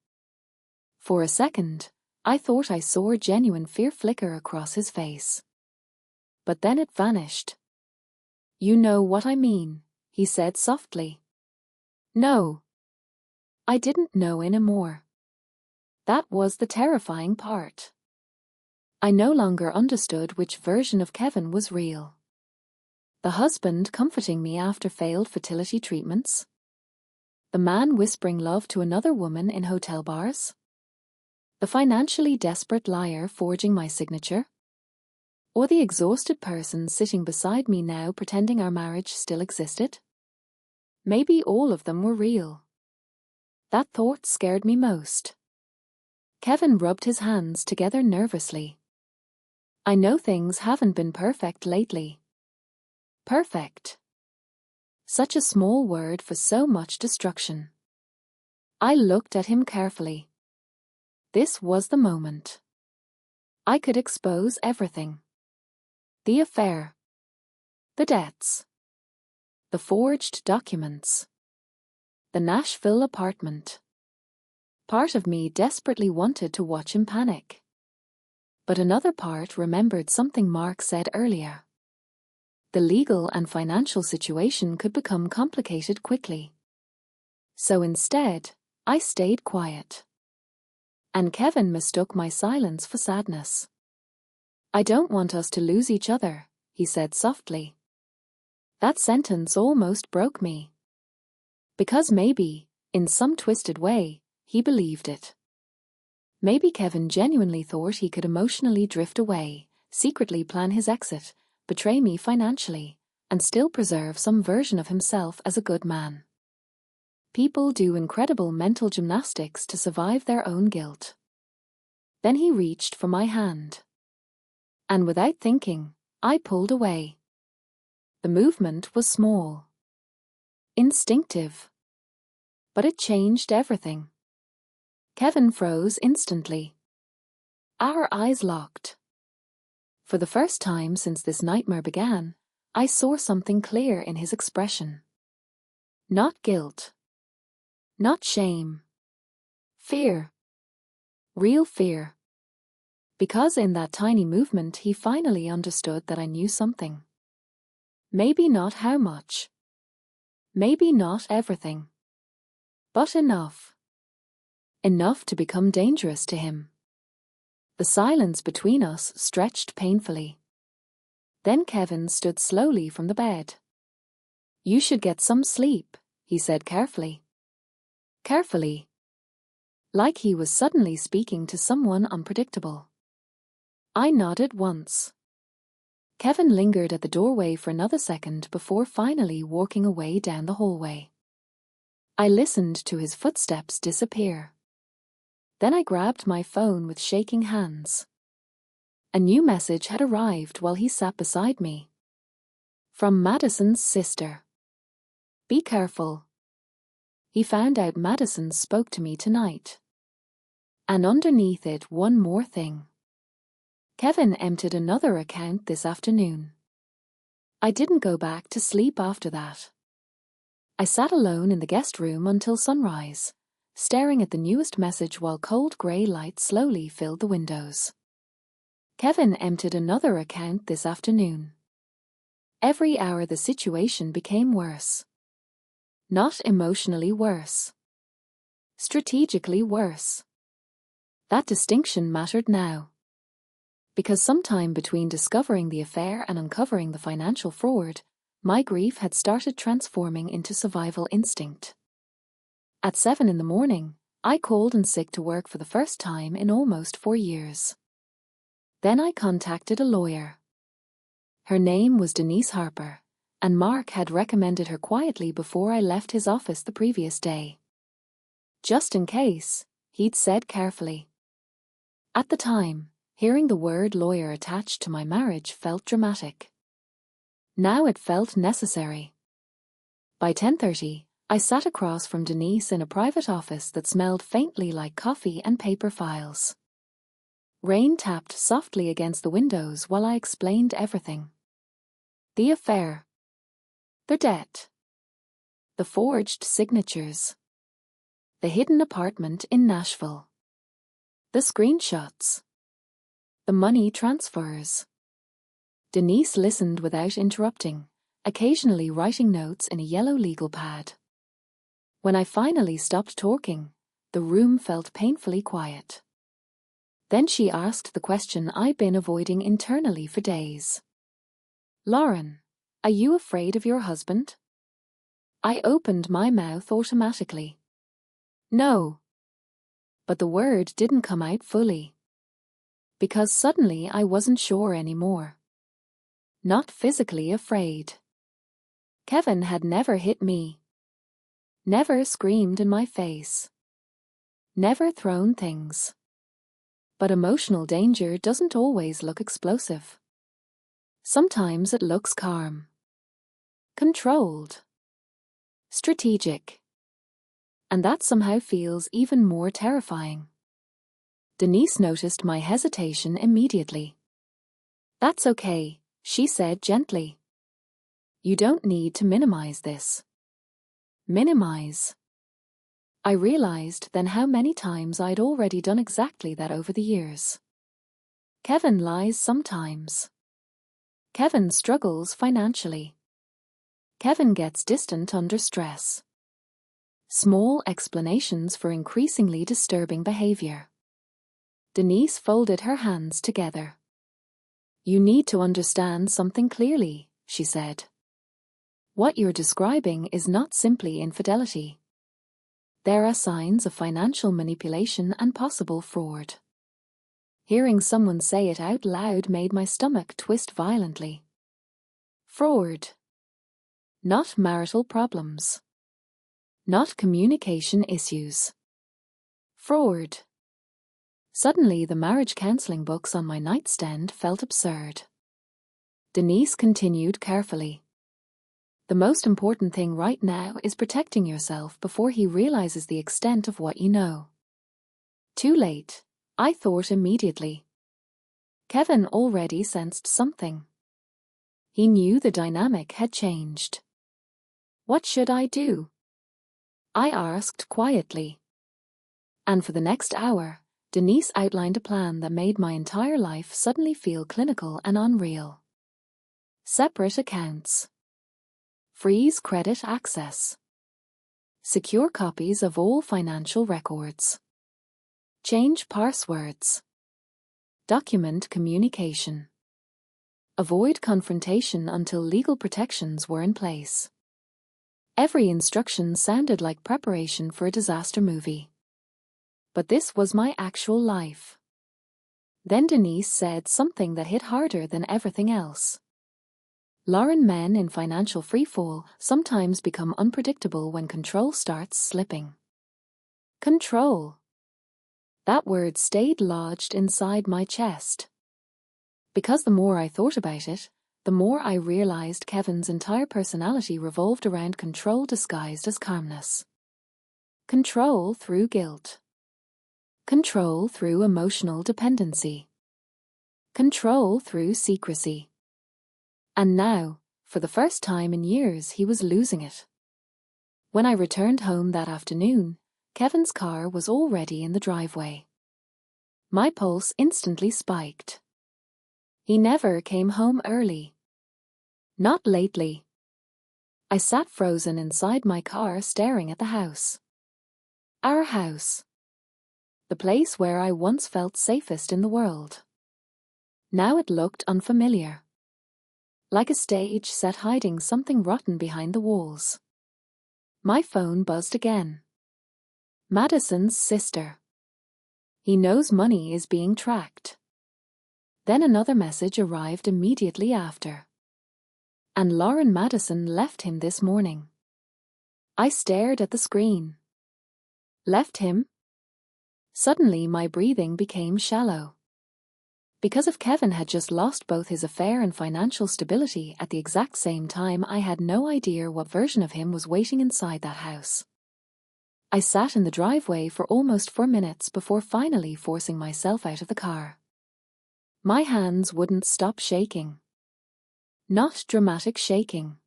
Speaker 1: For a second, I thought I saw genuine fear flicker across his face. But then it vanished. You know what I mean, he said softly. No. I didn't know anymore. That was the terrifying part. I no longer understood which version of Kevin was real. The husband comforting me after failed fertility treatments? The man whispering love to another woman in hotel bars? The financially desperate liar forging my signature? Or the exhausted person sitting beside me now pretending our marriage still existed? Maybe all of them were real. That thought scared me most. Kevin rubbed his hands together nervously. I know things haven't been perfect lately. Perfect. Such a small word for so much destruction. I looked at him carefully. This was the moment. I could expose everything. The affair. The debts. The forged documents. The Nashville apartment. Part of me desperately wanted to watch him panic. But another part remembered something Mark said earlier. The legal and financial situation could become complicated quickly. So instead, I stayed quiet. And Kevin mistook my silence for sadness. I don't want us to lose each other, he said softly. That sentence almost broke me. Because maybe, in some twisted way, he believed it. Maybe Kevin genuinely thought he could emotionally drift away, secretly plan his exit, betray me financially, and still preserve some version of himself as a good man. People do incredible mental gymnastics to survive their own guilt. Then he reached for my hand. And without thinking, I pulled away. The movement was small. Instinctive. But it changed everything. Kevin froze instantly. Our eyes locked. For the first time since this nightmare began, I saw something clear in his expression. Not guilt. Not shame. Fear. Real fear. Because in that tiny movement he finally understood that I knew something. Maybe not how much. Maybe not everything. But enough. Enough to become dangerous to him. The silence between us stretched painfully. Then Kevin stood slowly from the bed. "You should get some sleep," he said carefully. Carefully. Like he was suddenly speaking to someone unpredictable. I nodded once. Kevin lingered at the doorway for another second before finally walking away down the hallway. I listened to his footsteps disappear. Then I grabbed my phone with shaking hands. A new message had arrived while he sat beside me. From Madison's sister. "Be careful. He found out Madison spoke to me tonight." And underneath it, one more thing. Kevin emptied another account this afternoon. I didn't go back to sleep after that. I sat alone in the guest room until sunrise, staring at the newest message while cold grey light slowly filled the windows. Kevin emptied another account this afternoon. Every hour the situation became worse. Not emotionally worse. Strategically worse. That distinction mattered now. Because sometime between discovering the affair and uncovering the financial fraud, my grief had started transforming into survival instinct. At 7 in the morning, I called in sick to work for the first time in almost 4 years. Then I contacted a lawyer. Her name was Denise Harper, and Mark had recommended her quietly before I left his office the previous day. "Just in case," he'd said carefully. At the time, hearing the word lawyer attached to my marriage felt dramatic. Now it felt necessary. By 10:30, I sat across from Denise in a private office that smelled faintly like coffee and paper files. Rain tapped softly against the windows while I explained everything. The affair. The debt. The forged signatures. The hidden apartment in Nashville. The screenshots. The money transfers. Denise listened without interrupting, occasionally writing notes in a yellow legal pad. When I finally stopped talking, the room felt painfully quiet. Then she asked the question I'd been avoiding internally for days. "Lauren, are you afraid of your husband?" I opened my mouth automatically. No. But the word didn't come out fully. Because suddenly I wasn't sure anymore. Not physically afraid. Kevin had never hit me. Never screamed in my face. Never thrown things. But emotional danger doesn't always look explosive. Sometimes it looks calm. Controlled. Strategic. And that somehow feels even more terrifying. Denise noticed my hesitation immediately. "That's okay," she said gently. "You don't need to minimize this." Minimize. I realized then how many times I'd already done exactly that over the years. Kevin lies sometimes. Kevin struggles financially. Kevin gets distant under stress. Small explanations for increasingly disturbing behavior. Denise folded her hands together. "You need to understand something clearly," she said. "What you're describing is not simply infidelity. There are signs of financial manipulation and possible fraud." Hearing someone say it out loud made my stomach twist violently. Fraud. Not marital problems. Not communication issues. Fraud. Suddenly the marriage counseling books on my nightstand felt absurd. Denise continued carefully. "The most important thing right now is protecting yourself before he realizes the extent of what you know." Too late, I thought immediately. Kevin already sensed something. He knew the dynamic had changed. What should I do? I asked quietly. And for the next hour, Denise outlined a plan that made my entire life suddenly feel clinical and unreal. Separate accounts. Freeze credit access. Secure copies of all financial records. Change passwords. Document communication. Avoid confrontation until legal protections were in place. Every instruction sounded like preparation for a disaster movie. But this was my actual life. Then Denise said something that hit harder than everything else. Lauren, men in financial freefall sometimes become unpredictable when control starts slipping. Control. That word stayed lodged inside my chest. Because the more I thought about it, the more I realized Kevin's entire personality revolved around control disguised as calmness. Control through guilt. Control through emotional dependency. Control through secrecy. And now, for the first time in years, he was losing it. When I returned home that afternoon, Kevin's car was already in the driveway. My pulse instantly spiked. He never came home early. Not lately. I sat frozen inside my car staring at the house. Our house. The place where I once felt safest in the world. Now it looked unfamiliar. Like a stage set hiding something rotten behind the walls. My phone buzzed again. Madison's sister. He knows money is being tracked. Then another message arrived immediately after. And Lauren Madison left him this morning. I stared at the screen. Left him? Suddenly my breathing became shallow. Because if Kevin had just lost both his affair and financial stability at the exact same time, I had no idea what version of him was waiting inside that house. I sat in the driveway for almost 4 minutes before finally forcing myself out of the car. My hands wouldn't stop shaking. Not dramatic shaking.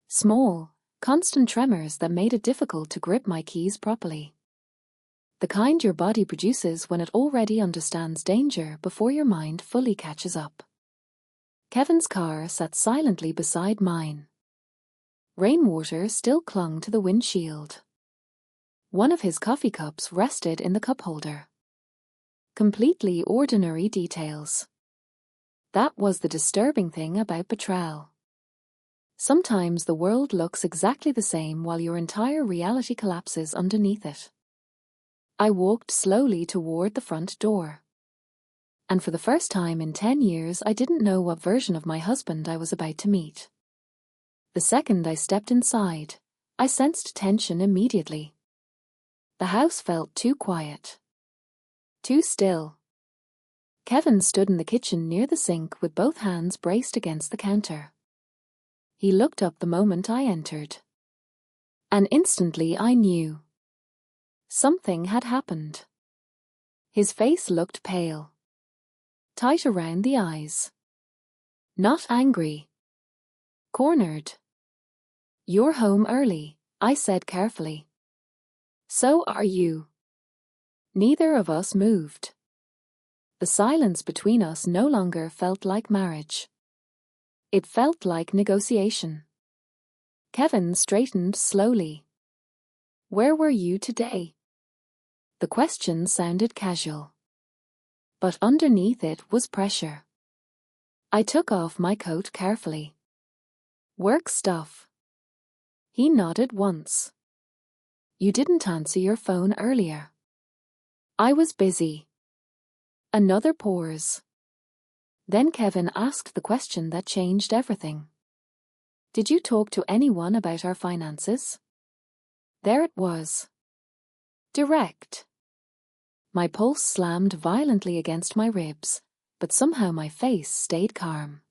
Speaker 1: Small, constant tremors that made it difficult to grip my keys properly. The kind your body produces when it already understands danger before your mind fully catches up. Kevin's car sat silently beside mine. Rainwater still clung to the windshield. One of his coffee cups rested in the cup holder. Completely ordinary details. That was the disturbing thing about betrayal. Sometimes the world looks exactly the same while your entire reality collapses underneath it. I walked slowly toward the front door. And for the first time in 10 years, I didn't know what version of my husband I was about to meet. The second I stepped inside, I sensed tension immediately. The house felt too quiet. Too still. Kevin stood in the kitchen near the sink with both hands braced against the counter. He looked up the moment I entered. And instantly I knew. Something had happened. His face looked pale. Tight around the eyes. Not angry. Cornered. "You're home early," I said carefully. "So are you." Neither of us moved. The silence between us no longer felt like marriage. It felt like negotiation. Kevin straightened slowly. "Where were you today?" The question sounded casual. But underneath it was pressure. I took off my coat carefully. "Work stuff." He nodded once. "You didn't answer your phone earlier." "I was busy." Another pause. Then Kevin asked the question that changed everything. "Did you talk to anyone about our finances?" There it was. Direct. My pulse slammed violently against my ribs, but somehow my face stayed calm.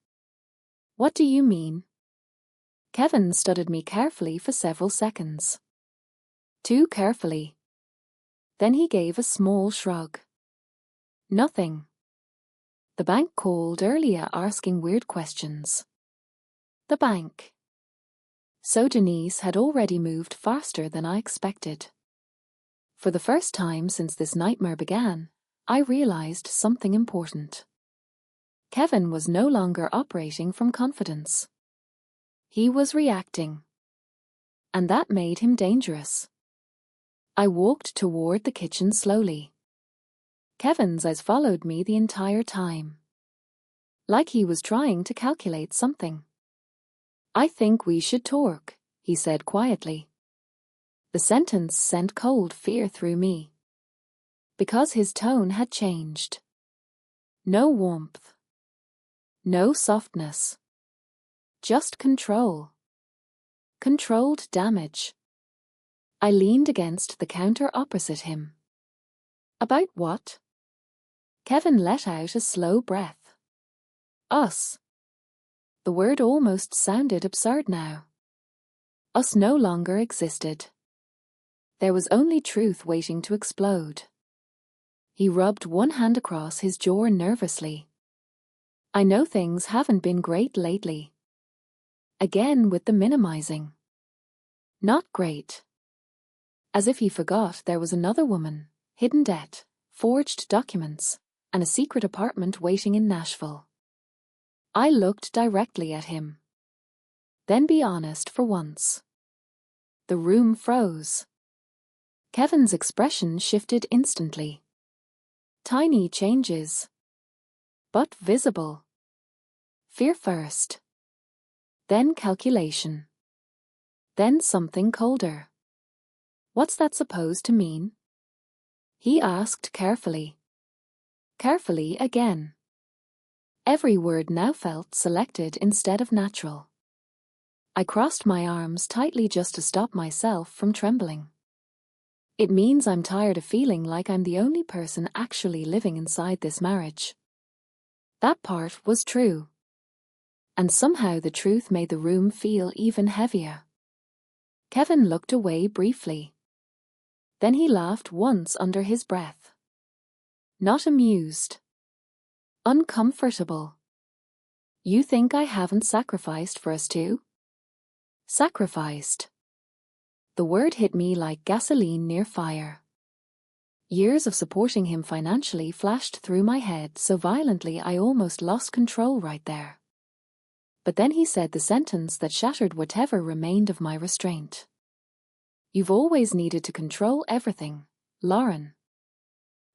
Speaker 1: "What do you mean?" Kevin studied me carefully for several seconds. Too carefully. Then he gave a small shrug. "Nothing. The bank called earlier asking weird questions." The bank. So Denise had already moved faster than I expected. For the first time since this nightmare began, I realized something important. Kevin was no longer operating from confidence. He was reacting. and that made him dangerous. I walked toward the kitchen slowly. Kevin's eyes followed me the entire time, like he was trying to calculate something. "I think we should talk," he said quietly. The sentence sent cold fear through me, because his tone had changed. No warmth, no softness, just control. Controlled damage. I leaned against the counter opposite him. "About what?" Kevin let out a slow breath. "Us." The word almost sounded absurd now. Us no longer existed. There was only truth waiting to explode. He rubbed one hand across his jaw nervously. "I know things haven't been great lately." Again with the minimizing. "Not great." As if he forgot there was another woman, hidden debt, forged documents, and a secret apartment waiting in Nashville. I looked directly at him. "Then be honest for once." The room froze. Kevin's expression shifted instantly. Tiny changes, but visible. Fear first. Then calculation. Then something colder. "What's that supposed to mean?" he asked carefully. Carefully again. Every word now felt selected instead of natural. I crossed my arms tightly just to stop myself from trembling. "It means I'm tired of feeling like I'm the only person actually living inside this marriage." That part was true. And somehow the truth made the room feel even heavier. Kevin looked away briefly. Then he laughed once under his breath. Not amused. Uncomfortable. "You think I haven't sacrificed for us too?" Sacrificed. The word hit me like gasoline near fire. Years of supporting him financially flashed through my head so violently I almost lost control right there. But then he said the sentence that shattered whatever remained of my restraint. "You've always needed to control everything, Lauren."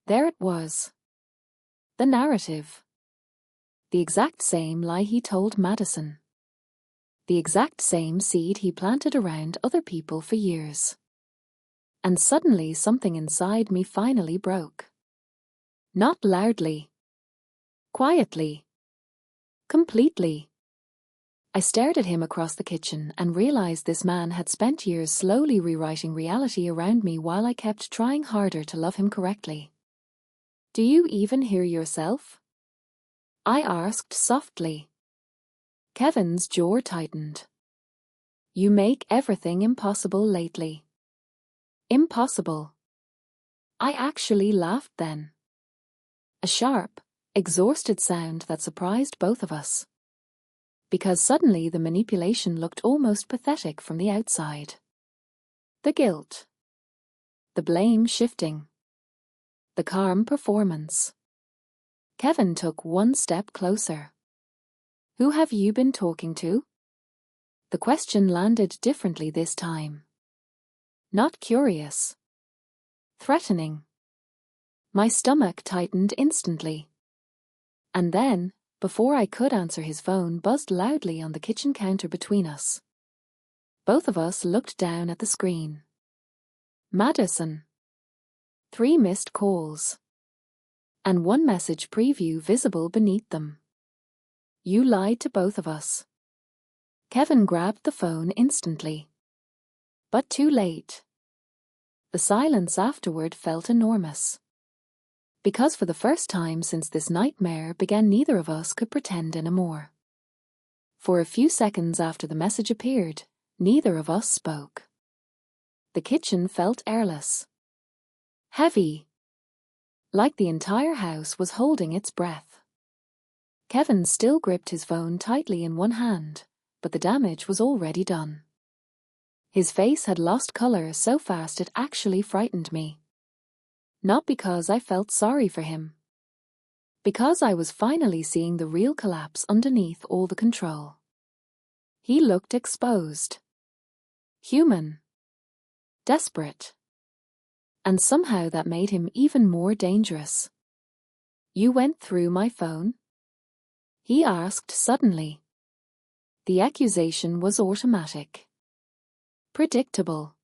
Speaker 1: There it was. The narrative. The exact same lie he told Madison. The exact same seed he planted around other people for years. And suddenly something inside me finally broke. Not loudly. Quietly. Completely. I stared at him across the kitchen and realized this man had spent years slowly rewriting reality around me while I kept trying harder to love him correctly. "Do you even hear yourself?" I asked softly. Kevin's jaw tightened. "You make everything impossible lately." Impossible. I actually laughed then. A sharp, exhausted sound that surprised both of us. Because suddenly the manipulation looked almost pathetic from the outside. The guilt. The blame shifting. The calm performance. Kevin took one step closer. "Who have you been talking to?" The question landed differently this time. Not curious. Threatening. My stomach tightened instantly. And then, before I could answer, his phone buzzed loudly on the kitchen counter between us. Both of us looked down at the screen. Madison. 3 missed calls. And one message preview visible beneath them. "You lied to both of us." Kevin grabbed the phone instantly. But too late. The silence afterward felt enormous. Because for the first time since this nightmare began, neither of us could pretend anymore. For a few seconds after the message appeared, neither of us spoke. The kitchen felt airless. Heavy. Like the entire house was holding its breath. Kevin still gripped his phone tightly in one hand, but the damage was already done. His face had lost color so fast it actually frightened me. Not because I felt sorry for him. Because I was finally seeing the real collapse underneath all the control. He looked exposed. human, desperate. And somehow that made him even more dangerous. You went through my phone? He asked suddenly. The accusation was automatic. Predictable.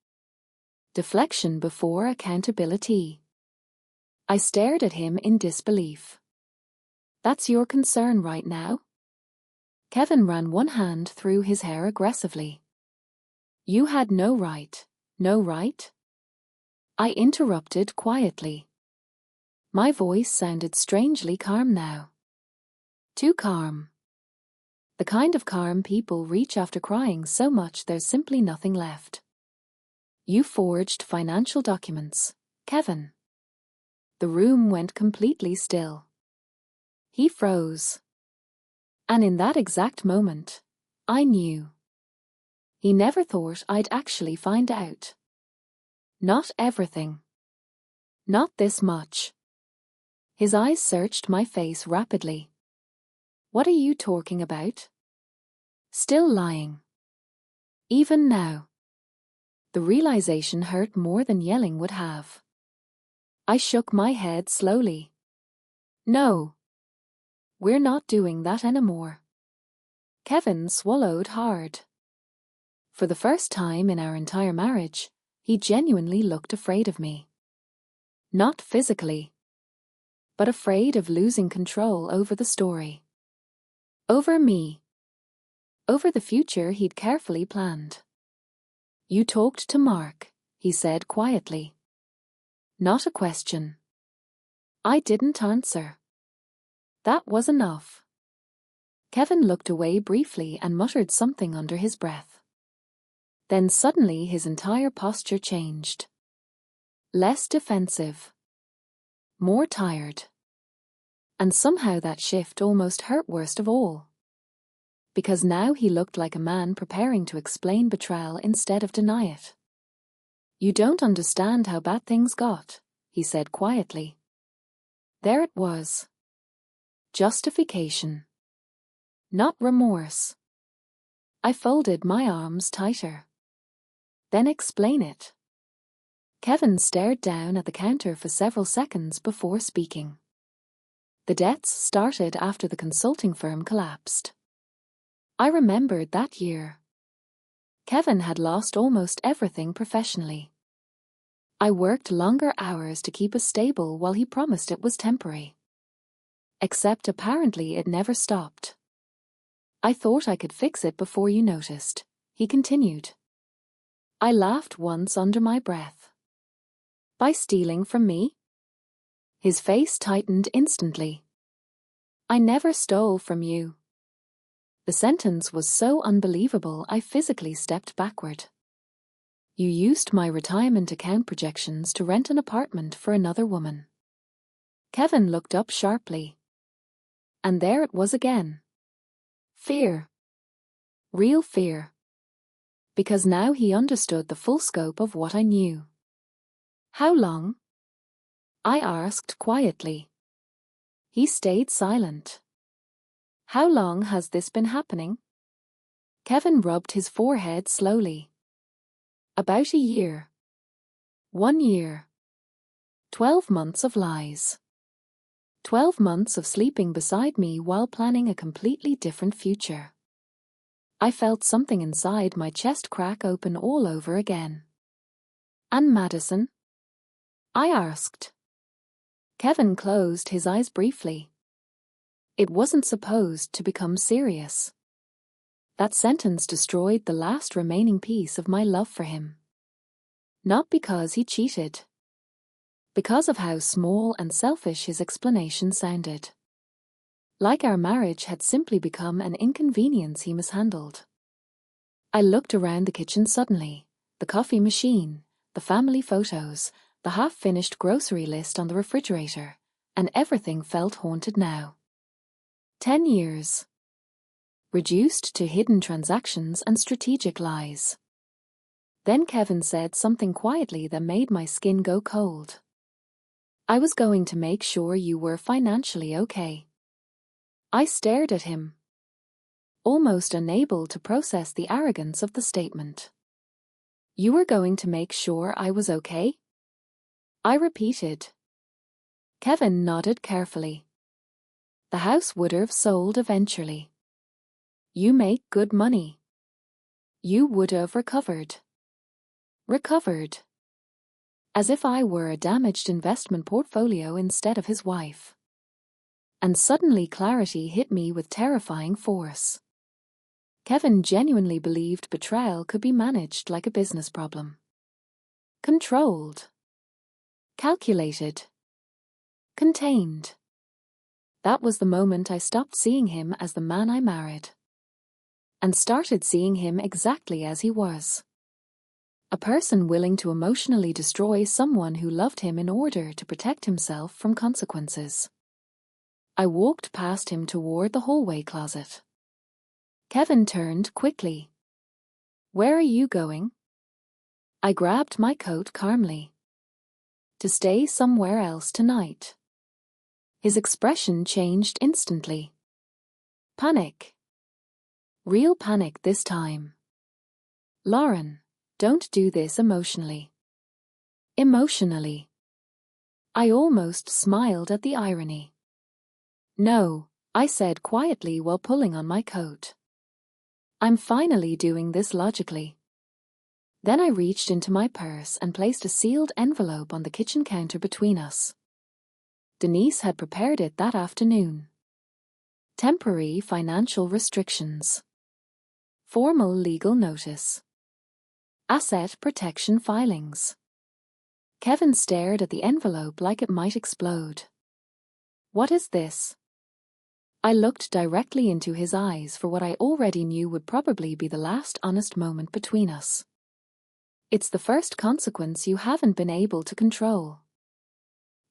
Speaker 1: Deflection before accountability. I stared at him in disbelief. That's your concern right now? Kevin ran one hand through his hair aggressively. You had no right. No right? I interrupted quietly. My voice sounded strangely calm now. Too calm. The kind of calm people reach after crying so much there's simply nothing left. You forged financial documents, Kevin. The room went completely still. He froze. And in that exact moment, I knew. He never thought I'd actually find out. Not everything. Not this much. His eyes searched my face rapidly. What are you talking about? Still lying. Even now. The realization hurt more than yelling would have. I shook my head slowly. No. We're not doing that anymore. Kevin swallowed hard. For the first time in our entire marriage, he genuinely looked afraid of me. Not physically, but afraid of losing control over the story. Over me. Over the future he'd carefully planned. You talked to Mark, he said quietly. Not a question. I didn't answer. That was enough. Kevin looked away briefly and muttered something under his breath. Then suddenly his entire posture changed. Less defensive. More tired. And somehow that shift almost hurt worst of all. Because now he looked like a man preparing to explain betrayal instead of deny it. You don't understand how bad things got, he said quietly. There it was. Justification. Not remorse. I folded my arms tighter. Then explain it. Kevin stared down at the counter for several seconds before speaking. The debts started after the consulting firm collapsed. I remembered that year. Kevin had lost almost everything professionally. I worked longer hours to keep us stable while he promised it was temporary. Except apparently it never stopped. I thought I could fix it before you noticed, he continued. I laughed once under my breath. By stealing from me? His face tightened instantly. I never stole from you. The sentence was so unbelievable I physically stepped backward. You used my retirement account projections to rent an apartment for another woman. Kevin looked up sharply. And there it was again. Fear. Real fear. Because now he understood the full scope of what I knew. How long? I asked quietly. He stayed silent. How long has this been happening? Kevin rubbed his forehead slowly. About a year. 1 year. 12 months of lies. 12 months of sleeping beside me while planning a completely different future. I felt something inside my chest crack open all over again. And Madison? I asked. Kevin closed his eyes briefly. It wasn't supposed to become serious. That sentence destroyed the last remaining piece of my love for him. Not because he cheated. Because of how small and selfish his explanation sounded. Like our marriage had simply become an inconvenience he mishandled. I looked around the kitchen suddenly, the coffee machine, the family photos, the half-finished grocery list on the refrigerator, and everything felt haunted now. 10 years. Reduced to hidden transactions and strategic lies. Then Kevin said something quietly that made my skin go cold. I was going to make sure you were financially okay. I stared at him, almost unable to process the arrogance of the statement. You were going to make sure I was okay? I repeated. Kevin nodded carefully. The house would have sold eventually. You make good money. You would have recovered. Recovered. As if I were a damaged investment portfolio instead of his wife. And suddenly clarity hit me with terrifying force. Kevin genuinely believed betrayal could be managed like a business problem. Controlled. Calculated. Contained. That was the moment I stopped seeing him as the man I married. And started seeing him exactly as he was. A person willing to emotionally destroy someone who loved him in order to protect himself from consequences. I walked past him toward the hallway closet. Kevin turned quickly. Where are you going? I grabbed my coat calmly. To stay somewhere else tonight. His expression changed instantly. Panic. Real panic this time. Lauren, don't do this emotionally. Emotionally. I almost smiled at the irony. No, I said quietly while pulling on my coat. I'm finally doing this logically. Then I reached into my purse and placed a sealed envelope on the kitchen counter between us. Denise had prepared it that afternoon. Temporary financial restrictions. Formal legal notice. Asset protection filings. Kevin stared at the envelope like it might explode. What is this? I looked directly into his eyes for what I already knew would probably be the last honest moment between us. It's the first consequence you haven't been able to control.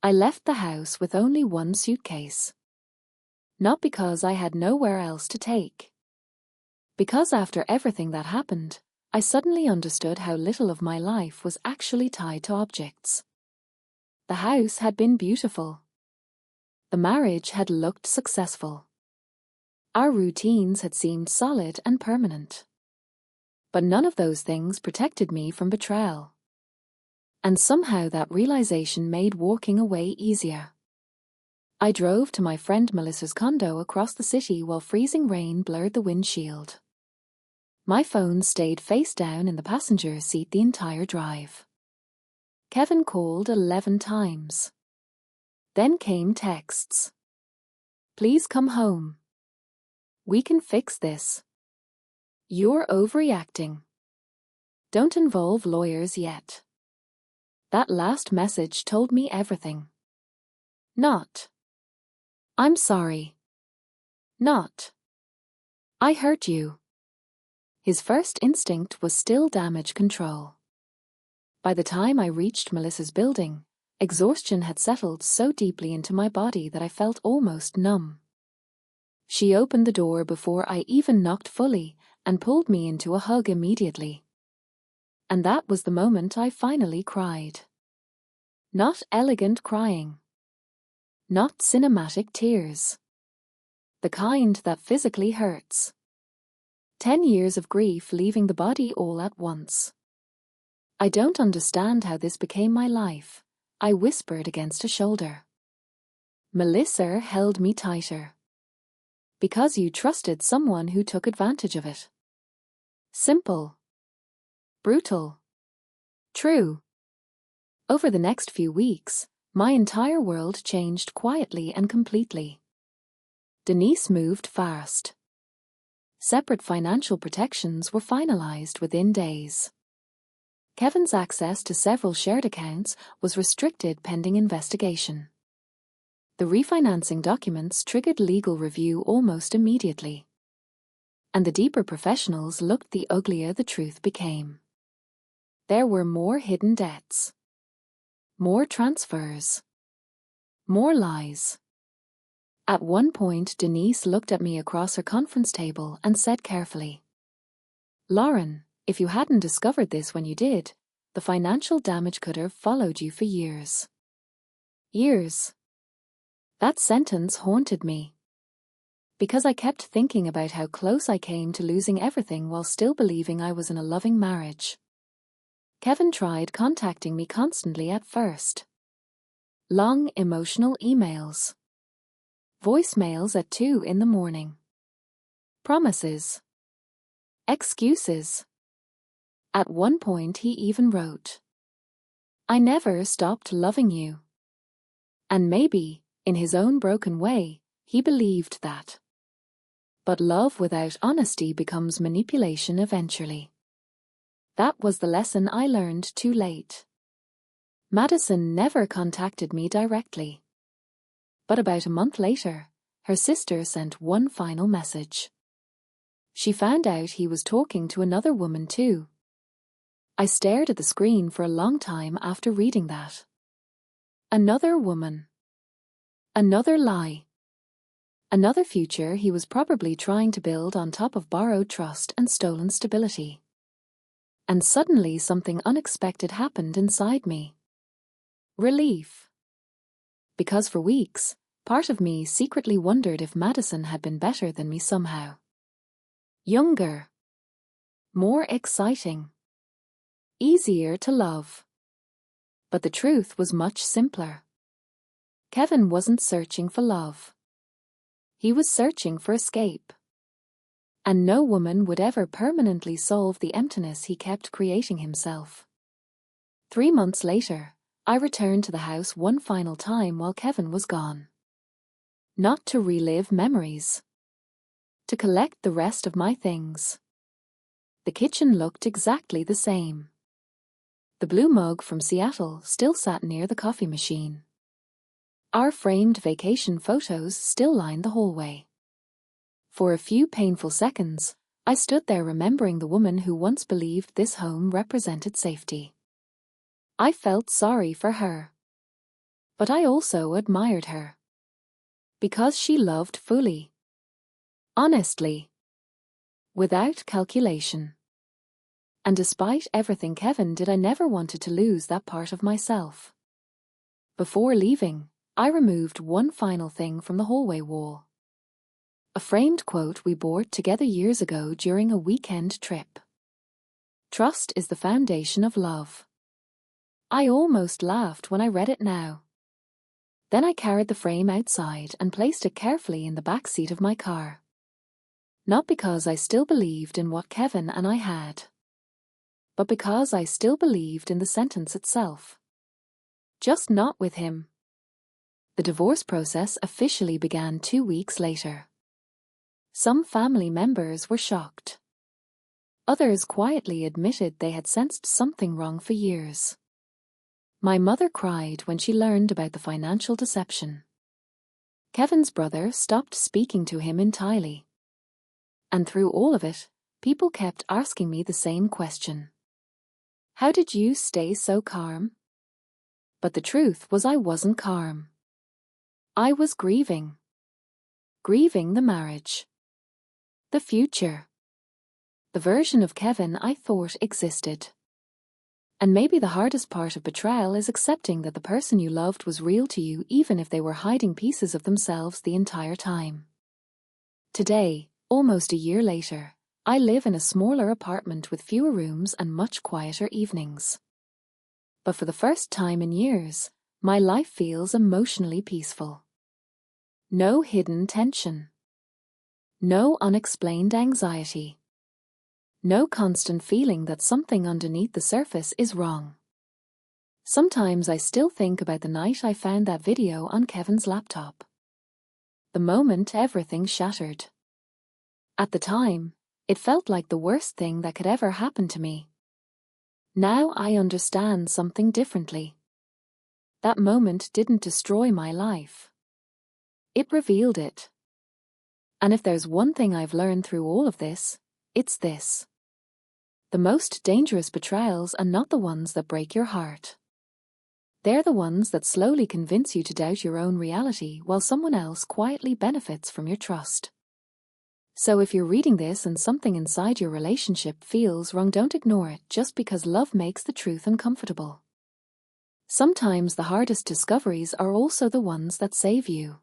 Speaker 1: I left the house with only one suitcase. Not because I had nowhere else to take. Because after everything that happened, I suddenly understood how little of my life was actually tied to objects. The house had been beautiful. The marriage had looked successful. Our routines had seemed solid and permanent. But none of those things protected me from betrayal. And somehow that realization made walking away easier. I drove to my friend Melissa's condo across the city while freezing rain blurred the windshield. My phone stayed face down in the passenger seat the entire drive. Kevin called 11 times. Then came texts. Please come home. We can fix this. You're overreacting. Don't involve lawyers yet. That last message told me everything. Not. I'm sorry. Not. I hurt you. His first instinct was still damage control. By the time I reached Melissa's building, exhaustion had settled so deeply into my body that I felt almost numb. She opened the door before I even knocked fully and pulled me into a hug immediately. And that was the moment I finally cried. Not elegant crying. Not cinematic tears. The kind that physically hurts. 10 years of grief leaving the body all at once. I don't understand how this became my life, I whispered against a shoulder. Melissa held me tighter. Because you trusted someone who took advantage of it. Simple. Brutal. True. Over the next few weeks, my entire world changed quietly and completely. Denise moved fast. Separate financial protections were finalized within days. Kevin's access to several shared accounts was restricted pending investigation. The refinancing documents triggered legal review almost immediately. And the deeper professionals looked the uglier the truth became. There were more hidden debts. More transfers. More lies. At one point, Denise looked at me across her conference table and said carefully, Lauren, if you hadn't discovered this when you did, the financial damage could have followed you for years. Years. That sentence haunted me. Because I kept thinking about how close I came to losing everything while still believing I was in a loving marriage. Kevin tried contacting me constantly at first. Long, emotional emails. Voicemails at 2 in the morning. Promises. Excuses. At one point he even wrote, "I never stopped loving you." And maybe, in his own broken way, he believed that. But love without honesty becomes manipulation eventually. That was the lesson I learned too late. Madison never contacted me directly. But about a month later, her sister sent one final message. She found out he was talking to another woman too. I stared at the screen for a long time after reading that. Another woman. Another lie. Another future he was probably trying to build on top of borrowed trust and stolen stability. And suddenly something unexpected happened inside me. Relief. Because for weeks, part of me secretly wondered if Madison had been better than me somehow. Younger. More exciting. Easier to love. But the truth was much simpler. Kevin wasn't searching for love. He was searching for escape. And no woman would ever permanently solve the emptiness he kept creating himself. 3 months later, I returned to the house one final time while Kevin was gone. Not to relive memories. To collect the rest of my things. The kitchen looked exactly the same. The blue mug from Seattle still sat near the coffee machine. Our framed vacation photos still lined the hallway. For a few painful seconds, I stood there remembering the woman who once believed this home represented safety. I felt sorry for her. But I also admired her. Because she loved fully. Honestly. Without calculation. And despite everything Kevin did, I never wanted to lose that part of myself. Before leaving, I removed one final thing from the hallway wall. A framed quote we bought together years ago during a weekend trip. Trust is the foundation of love. I almost laughed when I read it now. Then I carried the frame outside and placed it carefully in the back seat of my car. Not because I still believed in what Kevin and I had, but because I still believed in the sentence itself. Just not with him. The divorce process officially began 2 weeks later. Some family members were shocked. Others quietly admitted they had sensed something wrong for years. My mother cried when she learned about the financial deception. Kevin's brother stopped speaking to him entirely. And through all of it, people kept asking me the same question. How did you stay so calm? But the truth was I wasn't calm. I was grieving. Grieving the marriage. The future. The version of Kevin I thought existed. And maybe the hardest part of betrayal is accepting that the person you loved was real to you even if they were hiding pieces of themselves the entire time. Today, almost a year later, I live in a smaller apartment with fewer rooms and much quieter evenings. But for the first time in years, my life feels emotionally peaceful. No hidden tension. No unexplained anxiety. No constant feeling that something underneath the surface is wrong. Sometimes I still think about the night I found that video on Kevin's laptop. The moment everything shattered. At the time, it felt like the worst thing that could ever happen to me. Now I understand something differently. That moment didn't destroy my life. It revealed it. And if there's one thing I've learned through all of this, it's this. The most dangerous betrayals are not the ones that break your heart. They're the ones that slowly convince you to doubt your own reality while someone else quietly benefits from your trust. So if you're reading this and something inside your relationship feels wrong, don't ignore it just because love makes the truth uncomfortable. Sometimes the hardest discoveries are also the ones that save you.